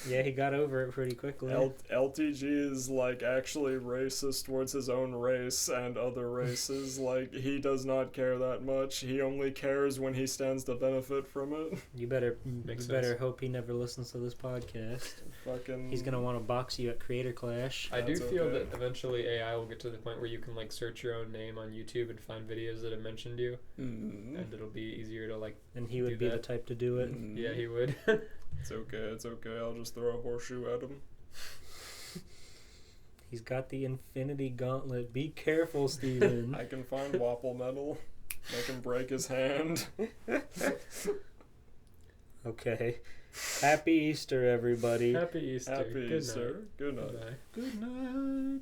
S2: Yeah, he got over it pretty quickly.
S5: LTG is like actually racist towards his own race and other races. Like he does not care that much. He only cares when he stands to benefit from it.
S2: You better
S1: Makes
S2: better
S1: sense.
S2: hope he never listens to this podcast.
S5: Fucking.
S2: He's gonna want to box you at Creator Clash.
S1: I do
S5: That's
S1: feel
S5: okay.
S1: that eventually AI will get to the point where you can like search your own name on YouTube and find videos that have mentioned you, and it'll be easier to like.
S2: And he would be the type to do it.
S1: Yeah, he would.
S5: It's okay. I'll just throw a horseshoe at him.
S2: He's got the Infinity Gauntlet. Be careful, Steven.
S5: I can find Wapple Metal. I can break his hand.
S2: Okay. Happy Easter, everybody.
S1: Happy Easter.
S5: Happy
S1: Good
S5: Easter.
S1: night.
S5: Good night.
S1: Bye.
S2: Good night.